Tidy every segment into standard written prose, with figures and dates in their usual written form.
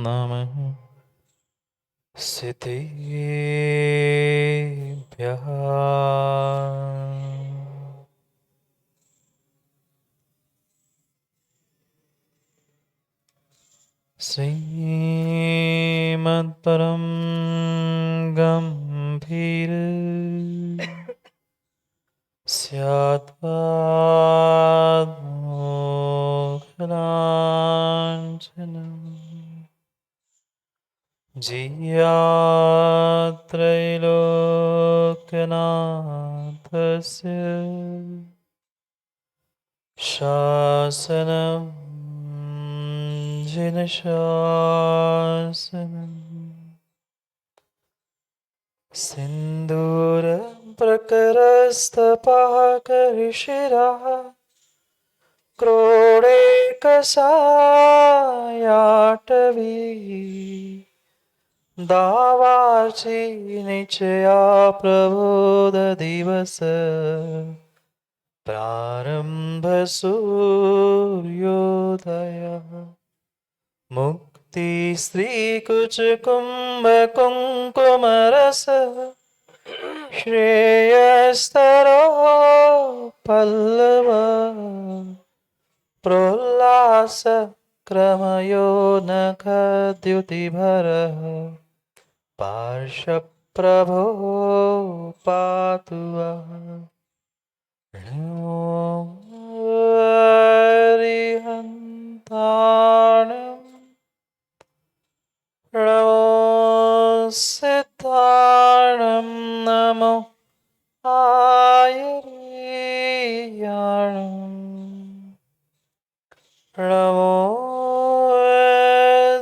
नमः सिद्धेभ्यः। श्रीमत्परं गम्भीर स्यात्मात्मोक्षलाञ्छनम् जियात्रैलोक्यनाथस्य शासनं जिनशासनम् सिन्दूरप्रकरस्तपाकऋषिरः क्रोडेकसायाटवी दावार्ची निचया प्रबोधदिवस प्रारंभ सूर्योदयः मुक्ति स्त्री कुच कुंभ कुंकुमरस श्रेयस्तरो पल्लव प्रोल्लास क्रमयो नखद्युतिभरः पार्श्वप्रभो पातु वः। हरिहन्ताणं नमो सिद्धाणं नमो आयर्याणं नमो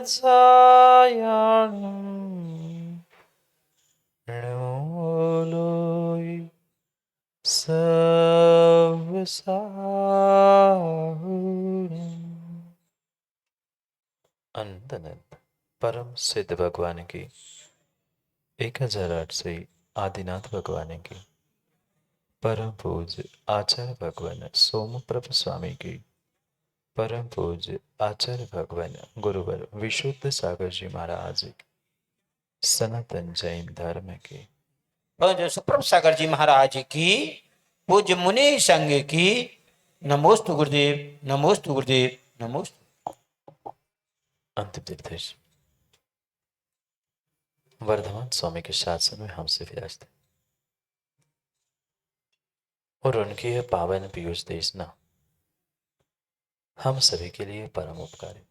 वत्सायाणं नमो लोय सर्वसाहुरम्। अनंत अनंत परम सिद्ध भगवान की 1008 से आदिनाथ भगवान की परम पूज्य आचार्य भगवान सोमप्रभ स्वामी की परम पूज्य आचार्य भगवान गुरुवर विशुद्ध सागर जी महाराज सनातन जैन धर्म के जो सुप्रभ सागर जी महाराज की पूज्य मुनि संघ की नमोस्तु गुरुदेव, नमोस्तु गुरुदेव, नमोस्तु। अंतिम निर्देश वर्धमान स्वामी के शासन में हमसे विराजते और उनकी यह पावन पीयूष देशना हम सभी के लिए परम उपकारी।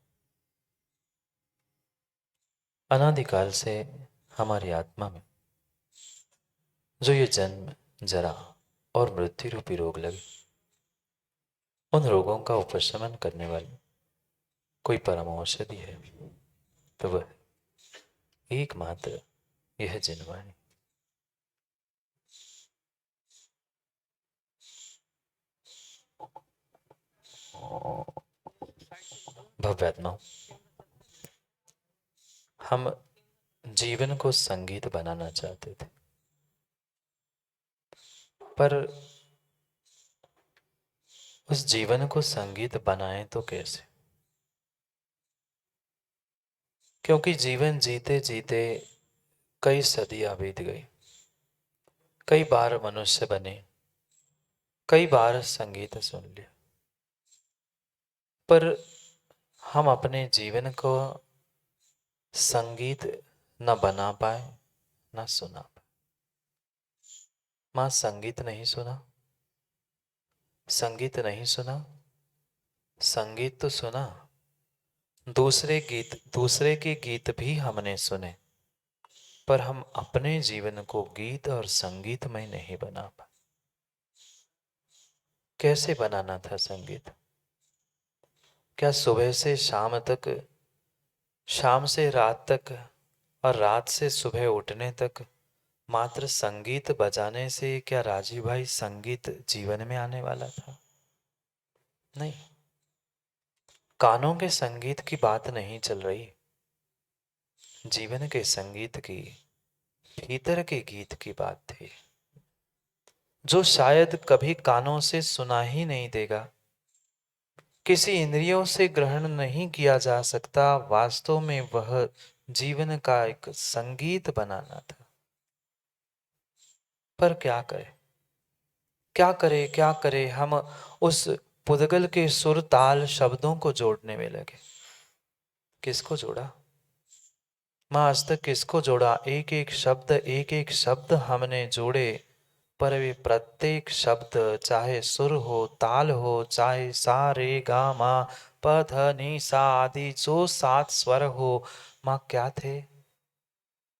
अनादिकाल से हमारी आत्मा में जो ये जन्म जरा और मृत्यु रूपी रोग लगे, उन रोगों का उपशमन करने वाली कोई परम औषधि है तो वह एकमात्र यह जिनवाणी। भव्यात्मा, हम जीवन को संगीत बनाना चाहते थे, पर उस जीवन को संगीत बनाएं तो कैसे? क्योंकि जीवन जीते जीते कई सदियां बीत गई, कई बार मनुष्य बने, कई बार संगीत सुन लिया, पर हम अपने जीवन को संगीत न बना पाए न सुना पाए। मां संगीत नहीं सुना, संगीत नहीं सुना, संगीत तो सुना, दूसरे के गीत भी हमने सुने, पर हम अपने जीवन को गीत और संगीत में नहीं बना पाए। कैसे बनाना था संगीत? क्या सुबह से शाम तक, शाम से रात तक और रात से सुबह उठने तक मात्र संगीत बजाने से क्या राजीव भाई संगीत जीवन में आने वाला था? नहीं, कानों के संगीत की बात नहीं चल रही, जीवन के संगीत की, भीतर के गीत की बात थी। जो शायद कभी कानों से सुना ही नहीं देगा, किसी इंद्रियों से ग्रहण नहीं किया जा सकता, वास्तव में वह जीवन का एक संगीत बनाना था। पर क्या करें, क्या करें, क्या करें, हम उस पुद्गल के सुर ताल शब्दों को जोड़ने में लगे। किसको जोड़ा? माँ आज तक किसको जोड़ा? एक एक शब्द हमने जोड़े, पर वे प्रत्येक शब्द, चाहे सुर हो, ताल हो, चाहे सा रे गा मा प ध नि सा आदि जो 7 स्वर हो, माँ क्या थे?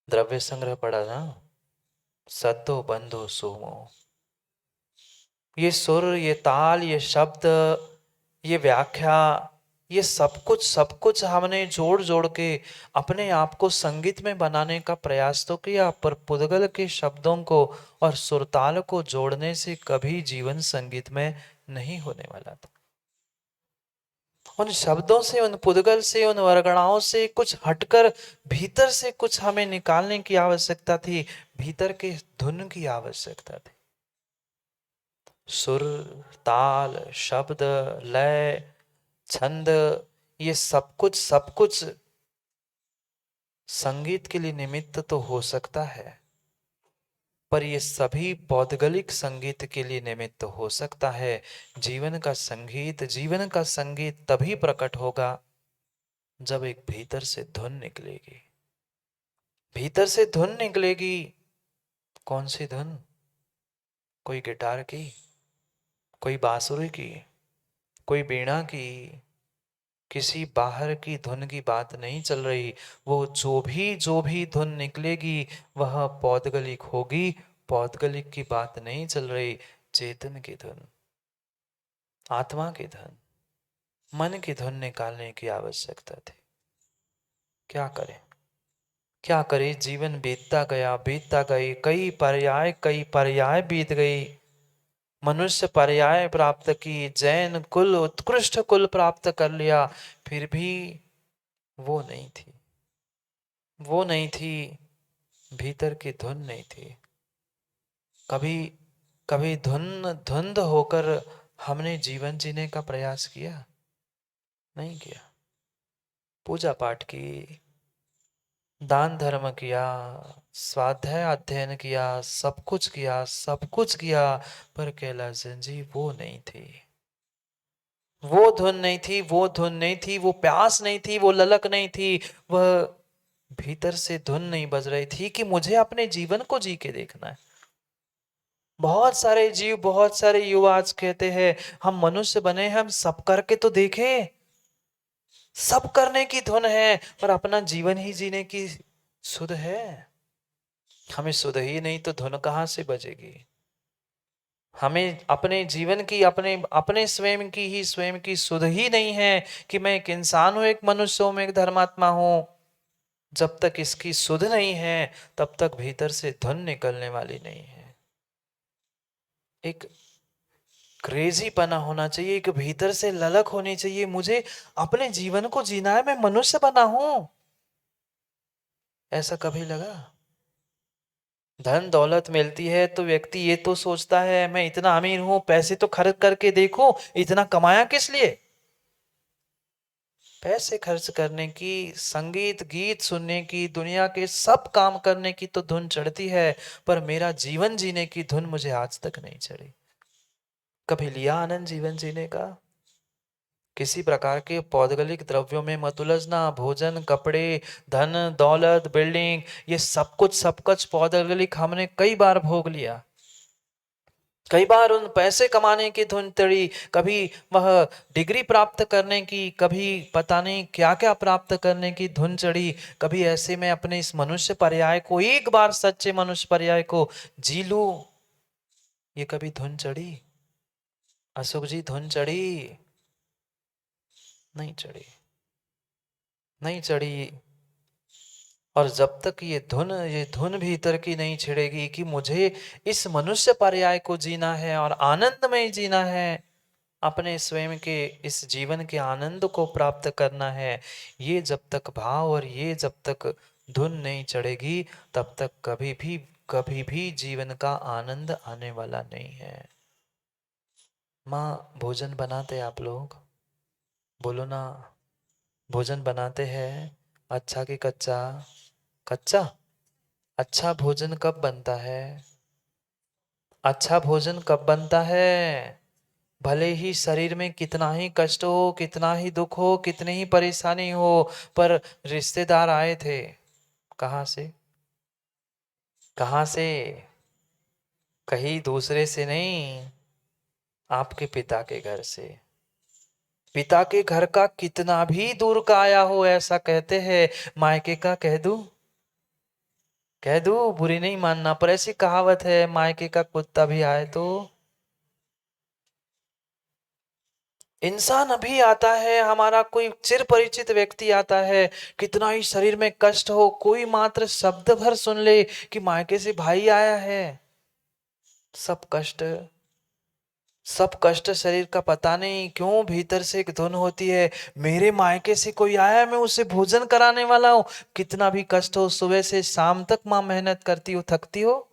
द्रव्य संग्रह पढ़ा ना, सद्दो बंधो सोमो। ये सुर, ये ताल, ये शब्द, ये व्याख्या, ये सब कुछ हमने जोड़ जोड़ के अपने आप को संगीत में बनाने का प्रयास तो किया, पर पुद्गल के शब्दों को और सुरताल को जोड़ने से कभी जीवन संगीत में नहीं होने वाला था। उन शब्दों से, उन पुद्गल से, उन वर्गणाओं से कुछ हटकर भीतर से कुछ हमें निकालने की आवश्यकता थी, भीतर के धुन की आवश्यकता थी। सुर, ताल, शब्द, लय, छंद, ये सब कुछ संगीत के लिए निमित्त तो हो सकता है, पर ये सभी पौद्गलिक संगीत के लिए निमित्त हो सकता है। जीवन का संगीत तभी प्रकट होगा जब एक भीतर से धुन निकलेगी। भीतर से धुन निकलेगी। कौन सी धुन? कोई गिटार की, कोई बांसुरी की, कोई वीणा की, किसी बाहर की धुन की बात नहीं चल रही। वो जो भी धुन निकलेगी वह पौद्गलिक होगी। पौद्गलिक की बात नहीं चल रही, चेतन की धुन, आत्मा की धुन, मन की धुन निकालने की आवश्यकता थी। क्या करें, क्या करें? जीवन बीतता गई, कई पर्याय बीत गई। मनुष्य पर्याय प्राप्त की, जैन कुल, उत्कृष्ट कुल प्राप्त कर लिया, फिर भी वो नहीं थी, वो नहीं थी, भीतर की धुन नहीं थी। कभी कभी धुंध होकर हमने जीवन जीने का प्रयास किया? नहीं किया। पूजा पाठ की, दान धर्म किया, स्वाध्याय अध्ययन किया, सब कुछ किया, सब कुछ किया, पर कैलाश जी वो नहीं थी, वो धुन नहीं थी, वो धुन नहीं थी, वो प्यास नहीं थी, वो ललक नहीं थी, वह भीतर से धुन नहीं बज रही थी कि मुझे अपने जीवन को जी के देखना है। बहुत सारे जीव, बहुत सारे युवा आज कहते हैं हम मनुष्य बने हैं, हम सब करके तो देखें। सब करने की धुन है, पर अपना जीवन ही जीने की सुध है? हमें सुध ही नहीं तो धुन कहां से बजेगी? हमें अपने जीवन की, अपने अपने स्वयं की सुध ही नहीं है कि मैं एक इंसान हूं, एक मनुष्य हूं, मैं एक धर्मात्मा हूं। जब तक इसकी सुध नहीं है तब तक भीतर से धुन निकलने वाली नहीं है। एक क्रेजी पना होना चाहिए, एक भीतर से ललक होनी चाहिए, मुझे अपने जीवन को जीना है, मैं मनुष्य बना हूं। ऐसा कभी लगा? धन दौलत मिलती है तो व्यक्ति ये तो सोचता है मैं इतना अमीर हूं, पैसे तो खर्च करके देखो, इतना कमाया किस लिए? पैसे खर्च करने की, संगीत गीत सुनने की, दुनिया के सब काम करने की तो धुन चढ़ती है, पर मेरा जीवन जीने की धुन मुझे आज तक नहीं चढ़ी। कभी लिया आनंद जीवन जीने का? किसी प्रकार के पौद्गलिक द्रव्यों में मत उलझना। भोजन, कपड़े, धन दौलत, बिल्डिंग, ये सब कुछ पौद्गलिक हमने कई बार भोग लिया। कई बार उन पैसे कमाने की धुन चढ़ी, कभी वह डिग्री प्राप्त करने की, कभी पता नहीं क्या क्या प्राप्त करने की धुन चढ़ी। कभी ऐसे में अपने इस मनुष्य पर्याय को, एक बार सच्चे मनुष्य पर्याय को जी लूं, ये कभी धुन चढ़ी? अशोक जी धुन चढ़ी? नहीं चढ़ी, नहीं चढ़ी। और जब तक ये धुन भीतर की नहीं छिड़ेगी कि मुझे इस मनुष्य पर्याय को जीना है और आनंद में जीना है, अपने स्वयं के इस जीवन के आनंद को प्राप्त करना है, ये जब तक भाव और ये जब तक धुन नहीं चढ़ेगी, तब तक कभी भी कभी भी जीवन का आनंद आने वाला नहीं है। माँ, भोजन बनाते आप लोग? बोलो ना। भोजन बनाते हैं अच्छा कि कच्चा? कच्चा। अच्छा भोजन कब बनता है? अच्छा भोजन कब बनता है? भले ही शरीर में कितना ही कष्ट हो, कितना ही दुख हो, कितनी ही परेशानी हो, पर रिश्तेदार आए थे। कहाँ से? कहाँ से? कहीं दूसरे से नहीं, आपके पिता के घर से। पिता के घर का कितना भी दूर का आया हो, ऐसा कहते हैं, मायके का कह दूं? कह दूं? बुरी नहीं मानना, पर ऐसी कहावत है, मायके का कुत्ता भी आए तो। इंसान अभी आता है, हमारा कोई चिर परिचित व्यक्ति आता है, कितना ही शरीर में कष्ट हो, कोई मात्र शब्द भर सुन ले कि मायके से भाई आया है, सब कष्ट, सब कष्ट शरीर का पता नहीं क्यों भीतर से एक धुन होती है, मेरे मायके से कोई आया है, मैं उसे भोजन कराने वाला हूं। कितना भी कष्ट हो, सुबह से शाम तक मां मेहनत करती हो, थकती हो?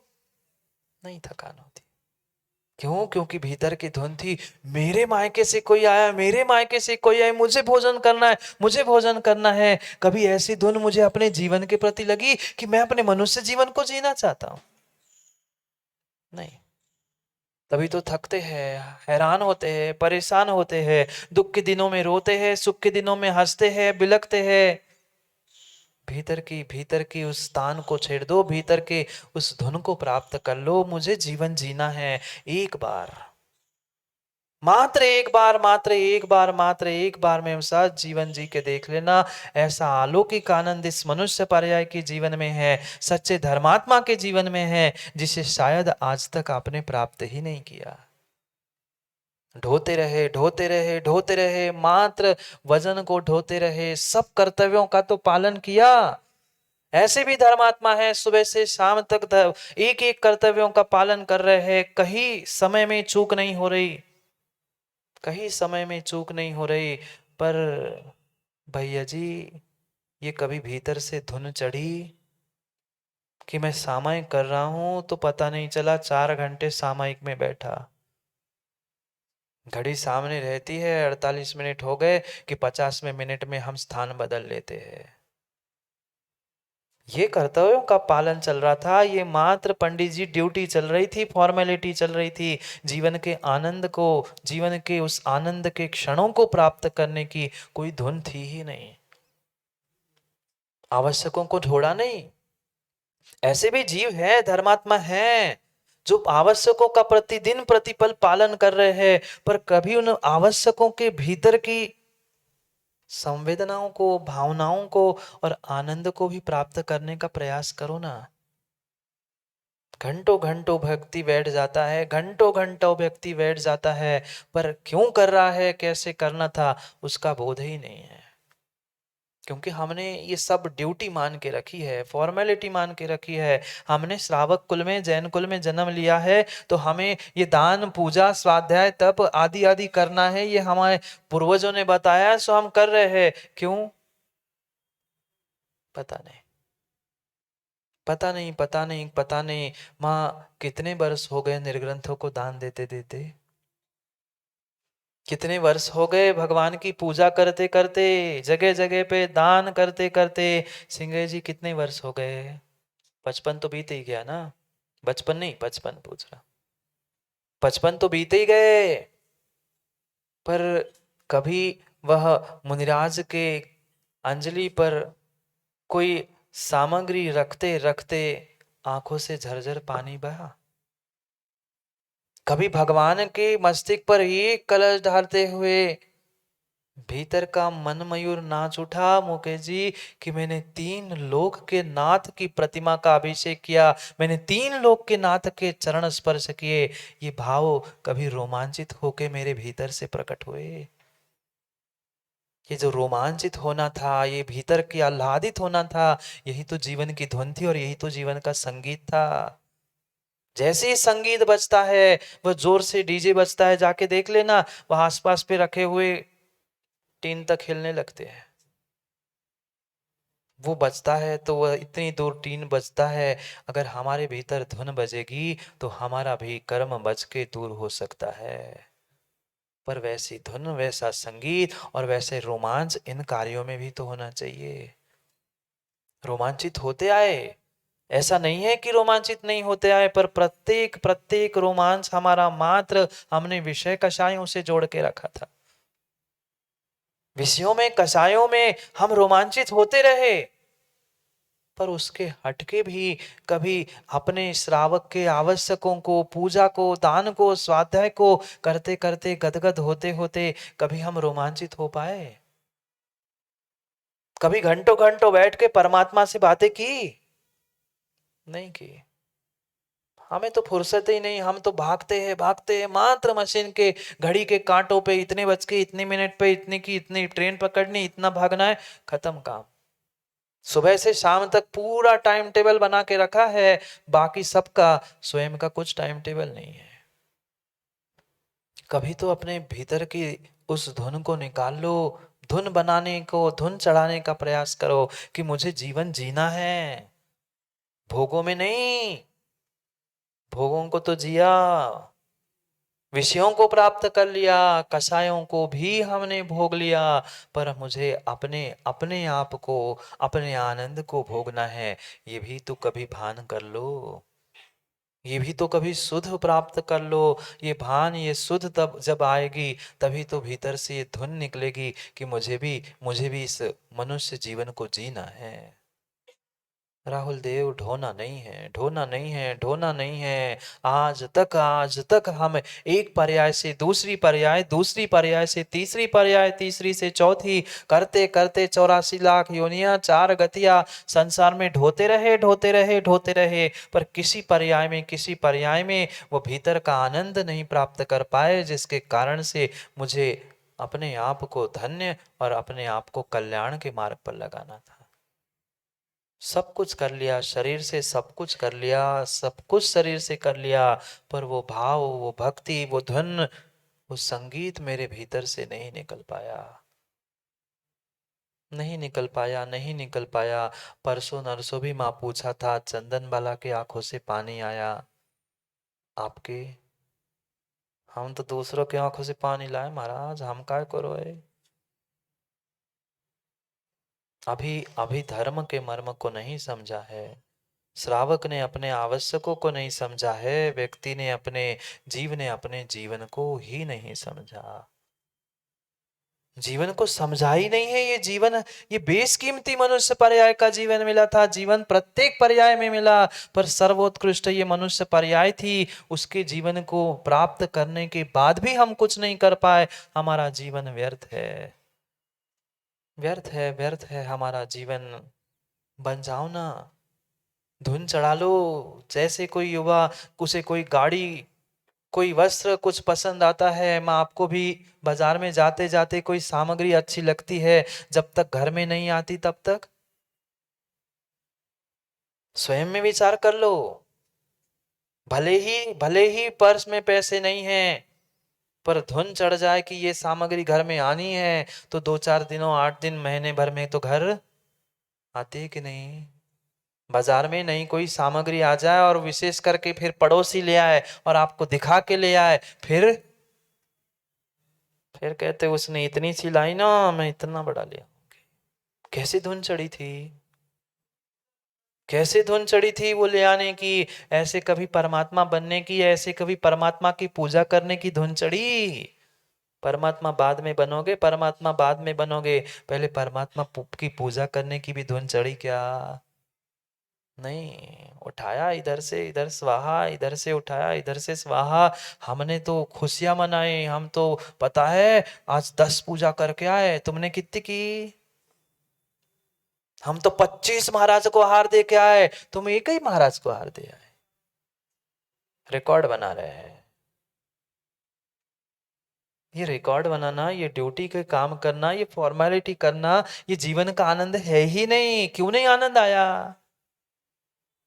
नहीं, थकान होती। क्यों? क्योंकि भीतर की धुन थी, मेरे मायके से कोई आया, मेरे मायके से कोई आया, मुझे भोजन करना है, मुझे भोजन करना है। कभी ऐसी धुन मुझे अपने जीवन के प्रति लगी कि मैं अपने मनुष्य जीवन को जीना चाहता हूं? नहीं। तभी तो थकते हैं, हैरान होते हैं, परेशान होते हैं, दुख के दिनों में रोते हैं, सुख के दिनों में हंसते हैं, बिलखते हैं। भीतर की उस स्थान को छेड़ दो, भीतर के उस धुन को प्राप्त कर लो। मुझे जीवन जीना है एक बार, मात्र एक बार, मात्र एक बार, मात्र एक बार में साथ जीवन जी के देख लेना। ऐसा अलौकिक आनंद इस मनुष्य पर्याय के जीवन में है, सच्चे धर्मात्मा के जीवन में है, जिसे शायद आज तक आपने प्राप्त ही नहीं किया। ढोते रहे, ढोते रहे, ढोते रहे, मात्र वजन को ढोते रहे, सब कर्तव्यों का तो पालन किया। ऐसे भी धर्मात्मा है, सुबह से शाम तक एक एक कर्तव्यों का पालन कर रहे हैं, कहीं समय में चूक नहीं हो रही, कहीं समय में चूक नहीं हो रही। पर भैया जी, ये कभी भीतर से धुन चढ़ी कि मैं सामायिक कर रहा हूं तो पता नहीं चला 4 घंटे सामायिक में बैठा। घड़ी सामने रहती है, 48 मिनट हो गए कि 50वें मिनट में हम स्थान बदल लेते हैं। ये कर्तव्यों का पालन चल रहा था, ये मात्र पंडित जी ड्यूटी चल रही थी, फॉर्मेलिटी चल रही थी। जीवन के आनंद को, जीवन के उस आनंद के क्षणों को प्राप्त करने की कोई धुन थी ही नहीं। आवश्यकों को ढोड़ा नहीं। ऐसे भी जीव है, धर्मात्मा है, जो आवश्यकों का प्रतिदिन प्रतिपल पालन कर रहे हैं, पर कभी उन आवश्यकों के भीतर की संवेदनाओं को, भावनाओं को और आनंद को भी प्राप्त करने का प्रयास करो ना। घंटों घंटों व्यक्ति बैठ जाता है, घंटों घंटों व्यक्ति बैठ जाता है, पर क्यों कर रहा है, कैसे करना था, उसका बोध ही नहीं है। क्योंकि हमने ये सब ड्यूटी मान के रखी है, फॉर्मेलिटी मान के रखी है। हमने श्रावक कुल में, जैन कुल में जन्म लिया है, तो हमें ये दान, पूजा, स्वाध्याय, तप आदि आदि करना है, ये हमारे पूर्वजों ने बताया, सो हम कर रहे हैं। क्यों? पता नहीं, पता नहीं, पता नहीं, पता नहीं। माँ, कितने वर्ष हो गए निर्ग्रंथों को दान देते देते? कितने वर्ष हो गए भगवान की पूजा करते करते, जगह जगह पे दान करते करते? सिंह जी, कितने वर्ष हो गए? 55 तो बीते ही गया ना। बचपन नहीं, 55 पूछ रहा, 55 तो बीते ही गए। पर कभी वह मुनिराज के अंजलि पर कोई सामग्री रखते रखते आंखों से झरझर पानी बहा? कभी भगवान के मस्तिष्क पर एक कलश ढालते हुए भीतर का मन मयूर नाच उठा, मुकेश जी, कि मैंने 3 लोक के नाथ की प्रतिमा का अभिषेक किया, मैंने 3 लोक के नाथ के चरण स्पर्श किए? ये भाव कभी रोमांचित होके मेरे भीतर से प्रकट हुए? ये जो रोमांचित होना था, ये भीतर की आह्लादित होना था, यही तो जीवन की धुन थी और यही तो जीवन का संगीत था। जैसे ही संगीत बजता है, वह जोर से डीजे बजता है, जाके देख लेना, वह आसपास पे रखे हुए टीन तक हिलने लगते हैं। वो बजता है तो वह इतनी दूर टीन बजता है, अगर हमारे भीतर धुन बजेगी तो हमारा भी कर्म बज के दूर हो सकता है। पर वैसी धुन, वैसा संगीत और वैसे रोमांच इन कार्यों में भी तो होना चाहिए। रोमांचित होते आए, ऐसा नहीं है कि रोमांचित नहीं होते आए, पर प्रत्येक प्रत्येक रोमांच हमारा मात्र हमने विषय कषायों से जोड़ के रखा था। विषयों में, कषायों में हम रोमांचित होते रहे, पर उसके हटके भी कभी अपने श्रावक के आवश्यकों को, पूजा को, दान को, स्वाध्याय को करते करते, गदगद होते होते कभी हम रोमांचित हो पाए? कभी घंटों घंटों बैठ के परमात्मा से बातें की? नहीं की। हमें तो फुर्सत ही नहीं, हम तो भागते हैं मात्र मशीन के घड़ी के कांटों पे, इतने बज के इतने मिनट पे इतने की इतनी ट्रेन पकड़नी, इतना भागना है, खत्म काम। सुबह से शाम तक पूरा टाइम टेबल बना के रखा है, बाकी सबका स्वयं का कुछ टाइम टेबल नहीं है। कभी तो अपने भीतर की उस धुन को निकाल लो, धुन बनाने को, धुन चढ़ाने का प्रयास करो कि मुझे जीवन जीना है, भोगों में नहीं। भोगों को तो जिया, विषयों को प्राप्त कर लिया, कषायों को भी हमने भोग लिया, पर मुझे अपने अपने आप को, अपने आनंद को भोगना है। ये भी तो कभी भान कर लो, ये भी तो कभी सुध प्राप्त कर लो। ये भान, ये सुध तब जब आएगी, तभी तो भीतर से ये धुन निकलेगी कि मुझे भी इस मनुष्य जीवन को जीना है। राहुल देव, ढोना नहीं है, ढोना नहीं है, ढोना नहीं है। आज तक हम एक पर्याय से दूसरी पर्याय, दूसरी पर्याय से तीसरी पर्याय, तीसरी से चौथी करते करते 84 लाख योनियां, 4 गतियां संसार में ढोते रहे, ढोते रहे, ढोते रहे, पर किसी पर्याय में, किसी पर्याय में वो भीतर का आनंद नहीं प्राप्त कर पाए, जिसके कारण से मुझे अपने आप को धन्य और अपने आप को कल्याण के मार्ग पर लगाना था। सब कुछ कर लिया, शरीर से सब कुछ कर लिया, सब कुछ शरीर से कर लिया, पर वो भाव, वो भक्ति, वो धुन, वो संगीत मेरे भीतर से नहीं निकल पाया, नहीं निकल पाया, नहीं निकल पाया। परसों नरसों भी माँ पूछा था, चंदन बाला के आंखों से पानी आया, आपके? हम तो दूसरों के आंखों से पानी लाए महाराज, हम काय को रोए? अभी अभी धर्म के मर्म को नहीं समझा है, श्रावक ने अपने आवश्यकों को नहीं समझा है, व्यक्ति ने अपने जीव ने अपने जीवन को ही नहीं समझा, जीवन को समझा ही नहीं है। ये जीवन, ये बेशकीमती मनुष्य पर्याय का जीवन मिला था, जीवन प्रत्येक पर्याय में मिला, पर सर्वोत्कृष्ट ये मनुष्य पर्याय थी। उसके जीवन को प्राप्त करने के बाद भी हम कुछ नहीं कर पाए, हमारा जीवन व्यर्थ है, व्यर्थ है, व्यर्थ है हमारा जीवन। बन जाओ ना, धुन चढ़ा लो। जैसे कोई युवा, उसे कोई गाड़ी, कोई वस्त्र कुछ पसंद आता है, मैं आपको भी बाजार में जाते जाते कोई सामग्री अच्छी लगती है, जब तक घर में नहीं आती तब तक स्वयं में विचार कर लो। भले ही पर्स में पैसे नहीं हैं, पर धुन चढ़ जाए कि ये सामग्री घर में आनी है, तो 2-4 दिनों, 8 दिन, महीने भर में तो घर आती है कि नहीं? बाजार में नई कोई सामग्री आ जाए और विशेष करके फिर पड़ोसी ले आए और आपको दिखा के ले आए, फिर कहते उसने इतनी सी लाई ना, मैं इतना बड़ा लिया। कैसी धुन चढ़ी थी, कैसे धुन चढ़ी थी वो ले आने की, ऐसे कभी परमात्मा बनने की, ऐसे कभी परमात्मा की पूजा करने की धुन चढ़ी? परमात्मा बाद में बनोगे, परमात्मा बाद में बनोगे, पहले परमात्मा की पूजा करने की भी धुन चढ़ी क्या? नहीं। उठाया इधर से, इधर स्वाहा, इधर से उठाया, इधर से स्वाहा। हमने तो खुशियां मनाई, हम तो पता है आज 10 पूजा करके आए, तुमने कितनी की? हम तो 25 महाराज को हार दे के आए, तुम एक ही महाराज को हार दे आए। रिकॉर्ड बना रहे हैं, ये रिकॉर्ड बनाना, ये ड्यूटी के काम करना, ये फॉर्मेलिटी करना, ये जीवन का आनंद है ही नहीं। क्यों नहीं आनंद आया?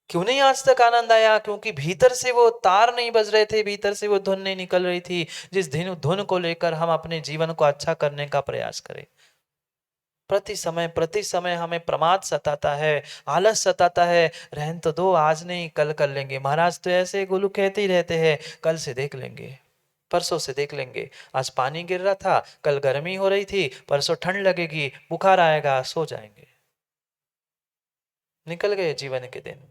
क्यों नहीं आज तक आनंद आया? क्योंकि भीतर से वो तार नहीं बज रहे थे, भीतर से वो धुन नहीं निकल रही थी, जिस धुन को लेकर हम अपने जीवन को अच्छा करने का प्रयास करें। प्रति समय हमें प्रमाद सताता है, आलस सताता है। रहन तो दो, आज नहीं कल कर लेंगे। महाराज तो ऐसे गुरु कहते ही रहते हैं, कल से देख लेंगे, परसों से देख लेंगे। आज पानी गिर रहा था, कल गर्मी हो रही थी, परसों ठंड लगेगी, बुखार आएगा, सो जाएंगे। निकल गए जीवन के दिन,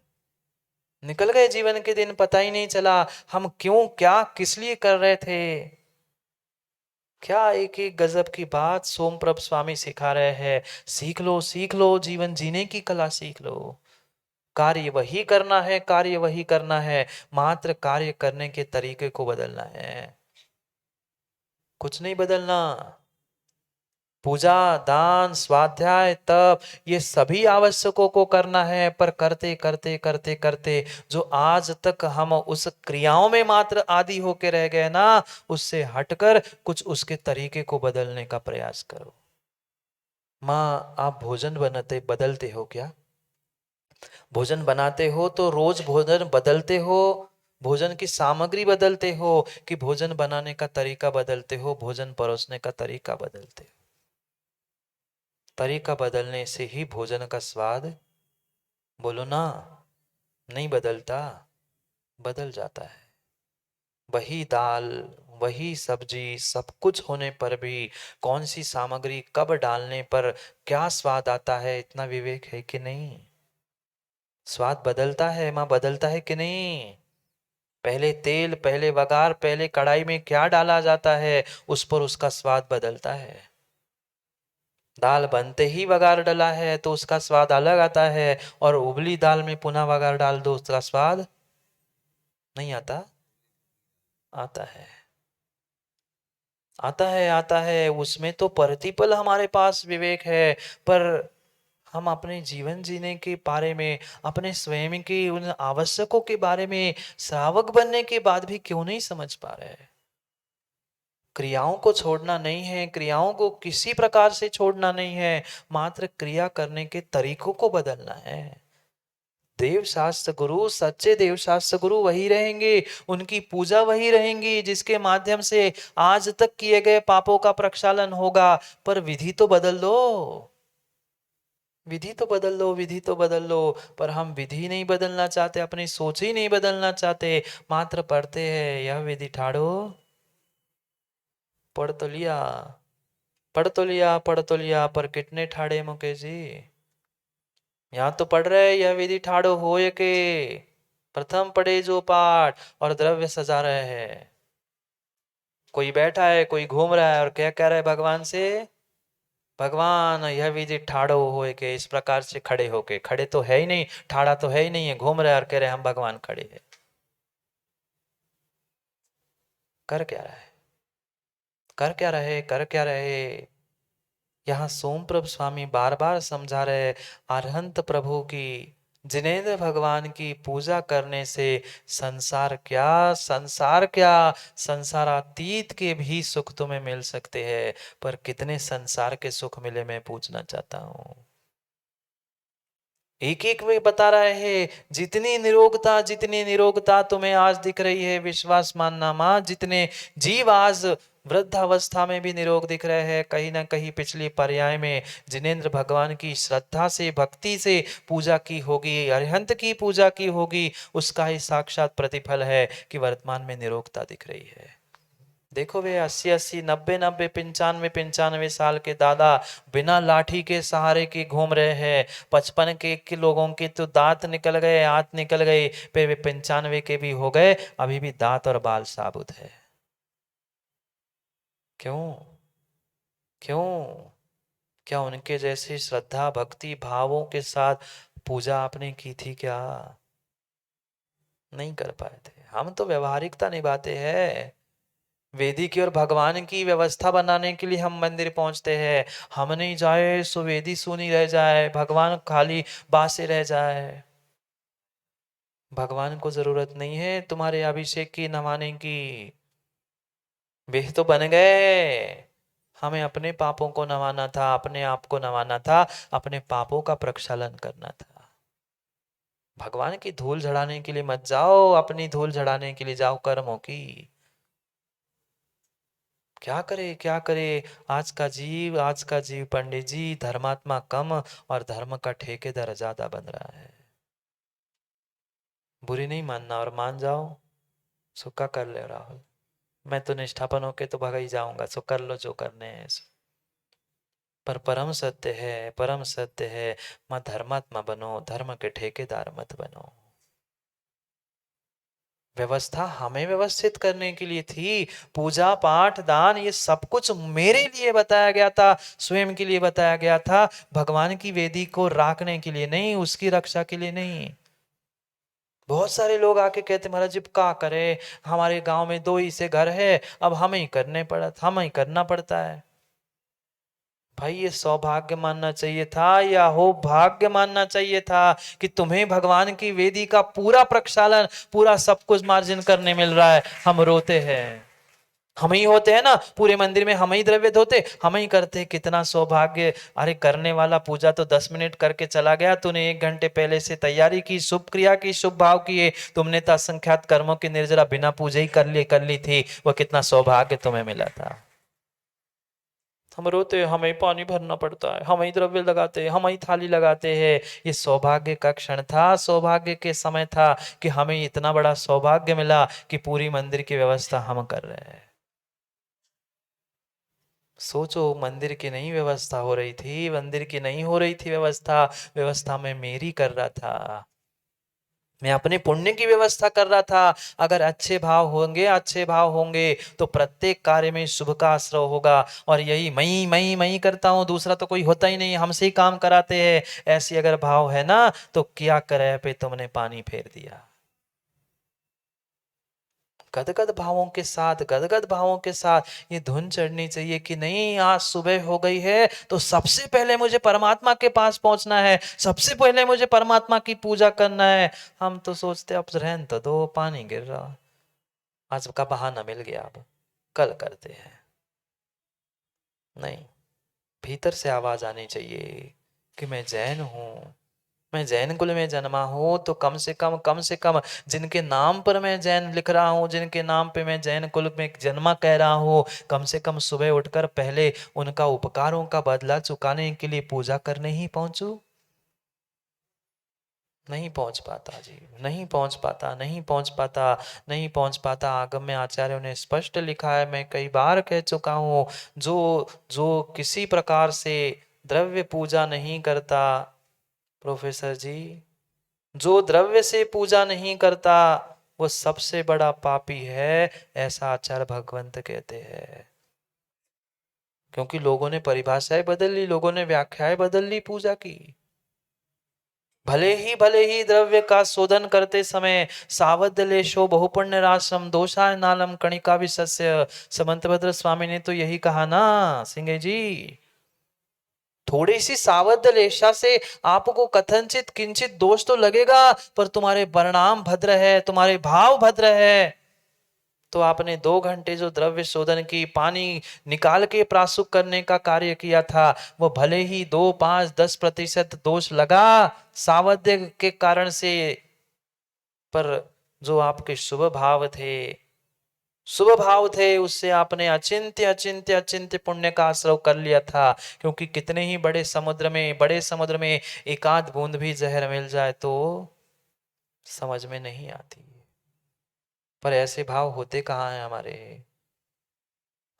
निकल गए जीवन के दिन, पता ही नहीं चला हम क्यों, क्या, किस लिए कर रहे थे। क्या एक एक गजब की बात सोमप्रभ स्वामी सिखा रहे हैं। सीख लो, सीख लो, जीवन जीने की कला सीख लो। कार्य वही करना है, कार्य वही करना है, मात्र कार्य करने के तरीके को बदलना है, कुछ नहीं बदलना। पूजा, दान, स्वाध्याय, तप, ये सभी आवश्यकों को करना है, पर करते करते करते करते जो आज तक हम उस क्रियाओं में मात्र आदी होके रह गए ना, उससे हटकर कुछ उसके तरीके को बदलने का प्रयास करो। माँ, आप भोजन बनाते बदलते हो क्या? भोजन बनाते हो तो रोज भोजन बदलते हो? भोजन की सामग्री बदलते हो कि भोजन बनाने का तरीका बदलते हो, भोजन परोसने का तरीका बदलते हो? तरीका बदलने से ही भोजन का स्वाद, बोलो ना, नहीं बदलता, बदल जाता है। वही दाल, वही सब्जी, सब कुछ होने पर भी कौन सी सामग्री कब डालने पर क्या स्वाद आता है, इतना विवेक है कि नहीं? स्वाद बदलता है माँ, बदलता है कि नहीं? पहले तेल, पहले वगार, पहले कढ़ाई में क्या डाला जाता है, उस पर उसका स्वाद बदलता है। दाल बनते ही वगार डला है तो उसका स्वाद अलग आता है, और उबली दाल में पुनः वगार डाल दो, उसका स्वाद नहीं आता? आता है, आता है, आता है। उसमें तो प्रतिपल हमारे पास विवेक है, पर हम अपने जीवन जीने के बारे में, अपने स्वयं की उन आवश्यकों के बारे में श्रावक बनने के बाद भी क्यों नहीं समझ पा रहे हैं? क्रियाओं को छोड़ना नहीं है, क्रियाओं को किसी प्रकार से छोड़ना नहीं है, मात्र क्रिया करने के तरीकों को बदलना है। देव शास्त्र गुरु, सच्चे देव शास्त्र गुरु वही रहेंगे, उनकी पूजा वही रहेंगी जिसके माध्यम से आज तक किए गए पापों का प्रक्षालन होगा। पर विधि तो बदल लो, विधि तो बदल लो, विधि तो बदल लो। पर हम विधि नहीं बदलना चाहते, अपनी सोच ही नहीं बदलना चाहते, मात्र पढ़ते हैं यह विधि ठाड़ो, पढ़ तो लिया, पढ़ तो लिया, पढ़ तो लिया, पर कितने ठाड़े मुकेश जी? यहाँ तो पढ़ रहे यह विधि ठाड़ो होय के, प्रथम पढ़े जो पाठ, और द्रव्य सजा रहे हैं। कोई बैठा है, कोई घूम रहा है, और क्या कह रहा है भगवान से? भगवान यह विधि ठाड़ो होए के, इस प्रकार से खड़े होके, खड़े तो है ही नहीं, ठाड़ा तो है ही नहीं है, घूम रहे और कह रहे हम भगवान खड़े हैं। कर क्या रहा है, कर क्या रहे, कर क्या रहे? यहाँ सोमप्रभ स्वामी बार बार समझा रहे, अरहंत प्रभु की, जिनेंद्र भगवान की पूजा करने से संसार क्या, संसार क्या, संसारातीत के भी सुख तुम्हें मिल सकते हैं। पर कितने संसार के सुख मिले, मैं पूछना चाहता हूँ। एक एक में बता रहे हैं, जितनी निरोगता, जितनी निरोगता तुम्हें आज दिख रही है, विश्वास मानना मां, जितने जीव आज वृद्धावस्था में भी निरोग दिख रहे हैं, कहीं ना कहीं पिछली पर्याय में जिनेंद्र भगवान की श्रद्धा से, भक्ति से पूजा की होगी, अरिहंत की पूजा की होगी, उसका ही साक्षात प्रतिफल है कि वर्तमान में निरोगता दिख रही है। देखो वे 80-80, 90-90, 95-95 साल के दादा बिना लाठी के सहारे के घूम रहे हैं। 55 के लोगों के तो दांत निकल गए, हाथ निकल गए, फिर वे 95 के भी हो गए, अभी भी दांत और बाल साबुत है। क्यों? क्यों? क्या उनके जैसे श्रद्धा भक्ति भावों के साथ पूजा आपने की थी क्या? नहीं कर पाए थे। हम तो व्यवहारिकता निभाते हैं, वेदी की और भगवान की व्यवस्था बनाने के लिए हम मंदिर पहुंचते हैं। हम नहीं जाए सो वेदी सूनी रह जाए, भगवान खाली बासे रह जाए। भगवान को जरूरत नहीं है तुम्हारे अभिषेक की, नवाने की। वे तो बन गए, हमें अपने पापों को नवाना था, अपने आप को नवाना था, अपने पापों का प्रक्षालन करना था। भगवान की धूल झड़ाने के लिए मत जाओ, अपनी धूल झड़ाने के लिए जाओ कर्मों की। क्या करे, आज का जीव पंडित जी धर्मात्मा कम और धर्म का ठेकेदार ज्यादा बन रहा है। बुरी नहीं मानना, और मान जाओ सुक्का कर ले राहुल, मैं तो निष्ठापन होके तो भगा ही जाऊंगा, सो कर लो जो करने हैं सो। पर परम सत्य है, माँ धर्मात्मा बनो, धर्म के ठेकेदार मत बनो। व्यवस्था हमें व्यवस्थित करने के लिए थी, पूजा पाठ दान ये सब कुछ मेरे लिए बताया गया था, स्वयं के लिए बताया गया था, भगवान की वेदी को राखने के लिए नहीं, उसकी रक्षा के लिए नहीं। बहुत सारे लोग आके कहते महाराज जी क्या करे, हमारे गांव में 2 ही से घर है, अब हमें ही करना पड़ता है। भाई ये सौभाग्य मानना चाहिए था या हो भाग्य मानना चाहिए था कि तुम्हें भगवान की वेदी का पूरा प्रक्षालन, पूरा सब कुछ मार्जिन करने मिल रहा है। हम रोते हैं, हम ही होते हैं ना पूरे मंदिर में, हम ही द्रव्य धोते, हम ही करते, कितना सौभाग्य। अरे करने वाला पूजा तो 10 मिनट करके चला गया, तूने 1 घंटे पहले से तैयारी की, शुभ क्रिया की, शुभ भाव किए, तुमने तो असंख्यात कर्मों की निर्जरा बिना पूजा ही कर ली थी, वो कितना सौभाग्य तुम्हें मिला था। हम रोते, हमें पानी भरना पड़ता है, हम ही द्रव्य लगाते हैं, हम ही थाली लगाते हैं। ये सौभाग्य का क्षण था, सौभाग्य के समय था कि हमें इतना बड़ा सौभाग्य मिला कि पूरी मंदिर की व्यवस्था हम कर रहे हैं। सोचो, मंदिर की नहीं व्यवस्था हो रही थी, मंदिर की नहीं हो रही थी व्यवस्था, व्यवस्था में मेरी कर रहा था, मैं अपने पुण्य की व्यवस्था कर रहा था। अगर अच्छे भाव होंगे तो प्रत्येक कार्य में शुभ का आश्रय होगा। और यही मैं करता हूँ, दूसरा तो कोई होता ही नहीं, हमसे ही काम कराते हैं, ऐसी अगर भाव है ना तो क्या करे पे तुमने पानी फेर दिया। गदगद भावों के साथ ये धुन चढ़नी चाहिए कि नहीं, आज सुबह हो गई है तो सबसे पहले मुझे परमात्मा के पास पहुंचना है, सबसे पहले मुझे परमात्मा की पूजा करना है। हम तो सोचते अब रहने तो दो, पानी गिर रहा, आज का बहाना मिल गया, अब कल करते हैं। नहीं, भीतर से आवाज आनी चाहिए कि मैं जैन हूं, मैं जैन कुल में जन्मा हूं, तो कम से कम जिनके नाम पर मैं जैन लिख रहा हूं, जिनके नाम पे मैं जैन कुल में जन्मा कह रहा हूं, कम से कम सुबह उठकर पहले उनका उपकारों का बदला चुकाने के लिए पूजा करने ही पहुंचू। नहीं पहुंच पाता जी, नहीं पहुंच पाता, नहीं पहुंच पाता, नहीं पहुंच पाता। आगम में आचार्यों ने स्पष्ट लिखा है, मैं कई बार कह चुका हूं, जो जो किसी प्रकार से द्रव्य पूजा नहीं करता, प्रोफेसर जी, जो द्रव्य से पूजा नहीं करता वो सबसे बड़ा पापी है, ऐसा आचार्य भगवंत कहते हैं। क्योंकि लोगों ने परिभाषाएं बदल ली, लोगों ने व्याख्याएं बदल ली पूजा की। भले ही द्रव्य का शोधन करते समय सावध लेशो बहुपुण्य राशम दोषाय नालम कणिका विशस्य, समंतभद्र स्वामी ने तो यही कहा ना सिंह जी। थोड़ी सी सावध लेशा से आपको कथनचित किंचित दोष तो लगेगा, पर तुम्हारे परिणाम भद्र है, तुम्हारे भाव भद्र है। तो आपने 2 घंटे जो द्रव्य शोधन की, पानी निकाल के प्राशुक करने का कार्य किया था, वो भले ही 2, 5, 10% दोष लगा सावध्य के कारण से, पर जो आपके शुभ भाव थे उससे आपने अचिंत्य पुण्य का आश्रय कर लिया था। क्योंकि कितने ही बड़े समुद्र में एक आध बूंद भी जहर मिल जाए तो समझ में नहीं आती, पर ऐसे भाव होते कहाँ हैं हमारे।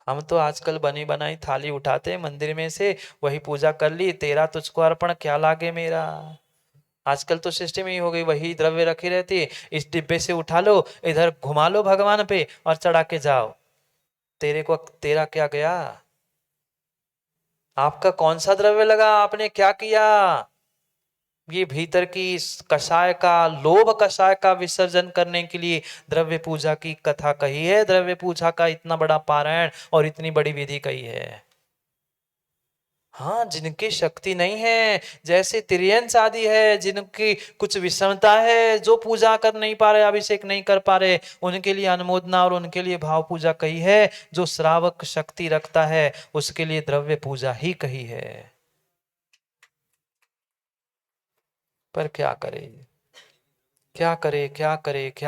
हम तो आजकल बनी बनाई थाली उठाते हैं मंदिर में से, वही पूजा कर ली, तेरा तुझको अर्पण क्या लागे मेरा। आजकल तो सिस्टम ही हो गई, वही द्रव्य रखी रहती है, इस डिब्बे से उठा लो, इधर घुमा लो भगवान पे और चढ़ा के जाओ। तेरा क्या गया, आपका कौन सा द्रव्य लगा, आपने क्या किया। ये भीतर की लोभ कषाय का विसर्जन करने के लिए द्रव्य पूजा की कथा कही है, द्रव्य पूजा का इतना बड़ा पारायण और इतनी बड़ी विधि कही है। हाँ, जिनकी शक्ति नहीं है, जैसे तिर्यंस आदि है, जिनकी कुछ विषमता है, जो पूजा कर नहीं पा रहे, अभिषेक नहीं कर पा रहे, उनके लिए अनुमोदना और उनके लिए भाव पूजा कही है। जो श्रावक शक्ति रखता है उसके लिए द्रव्य पूजा ही कही है। पर क्या करे, क्या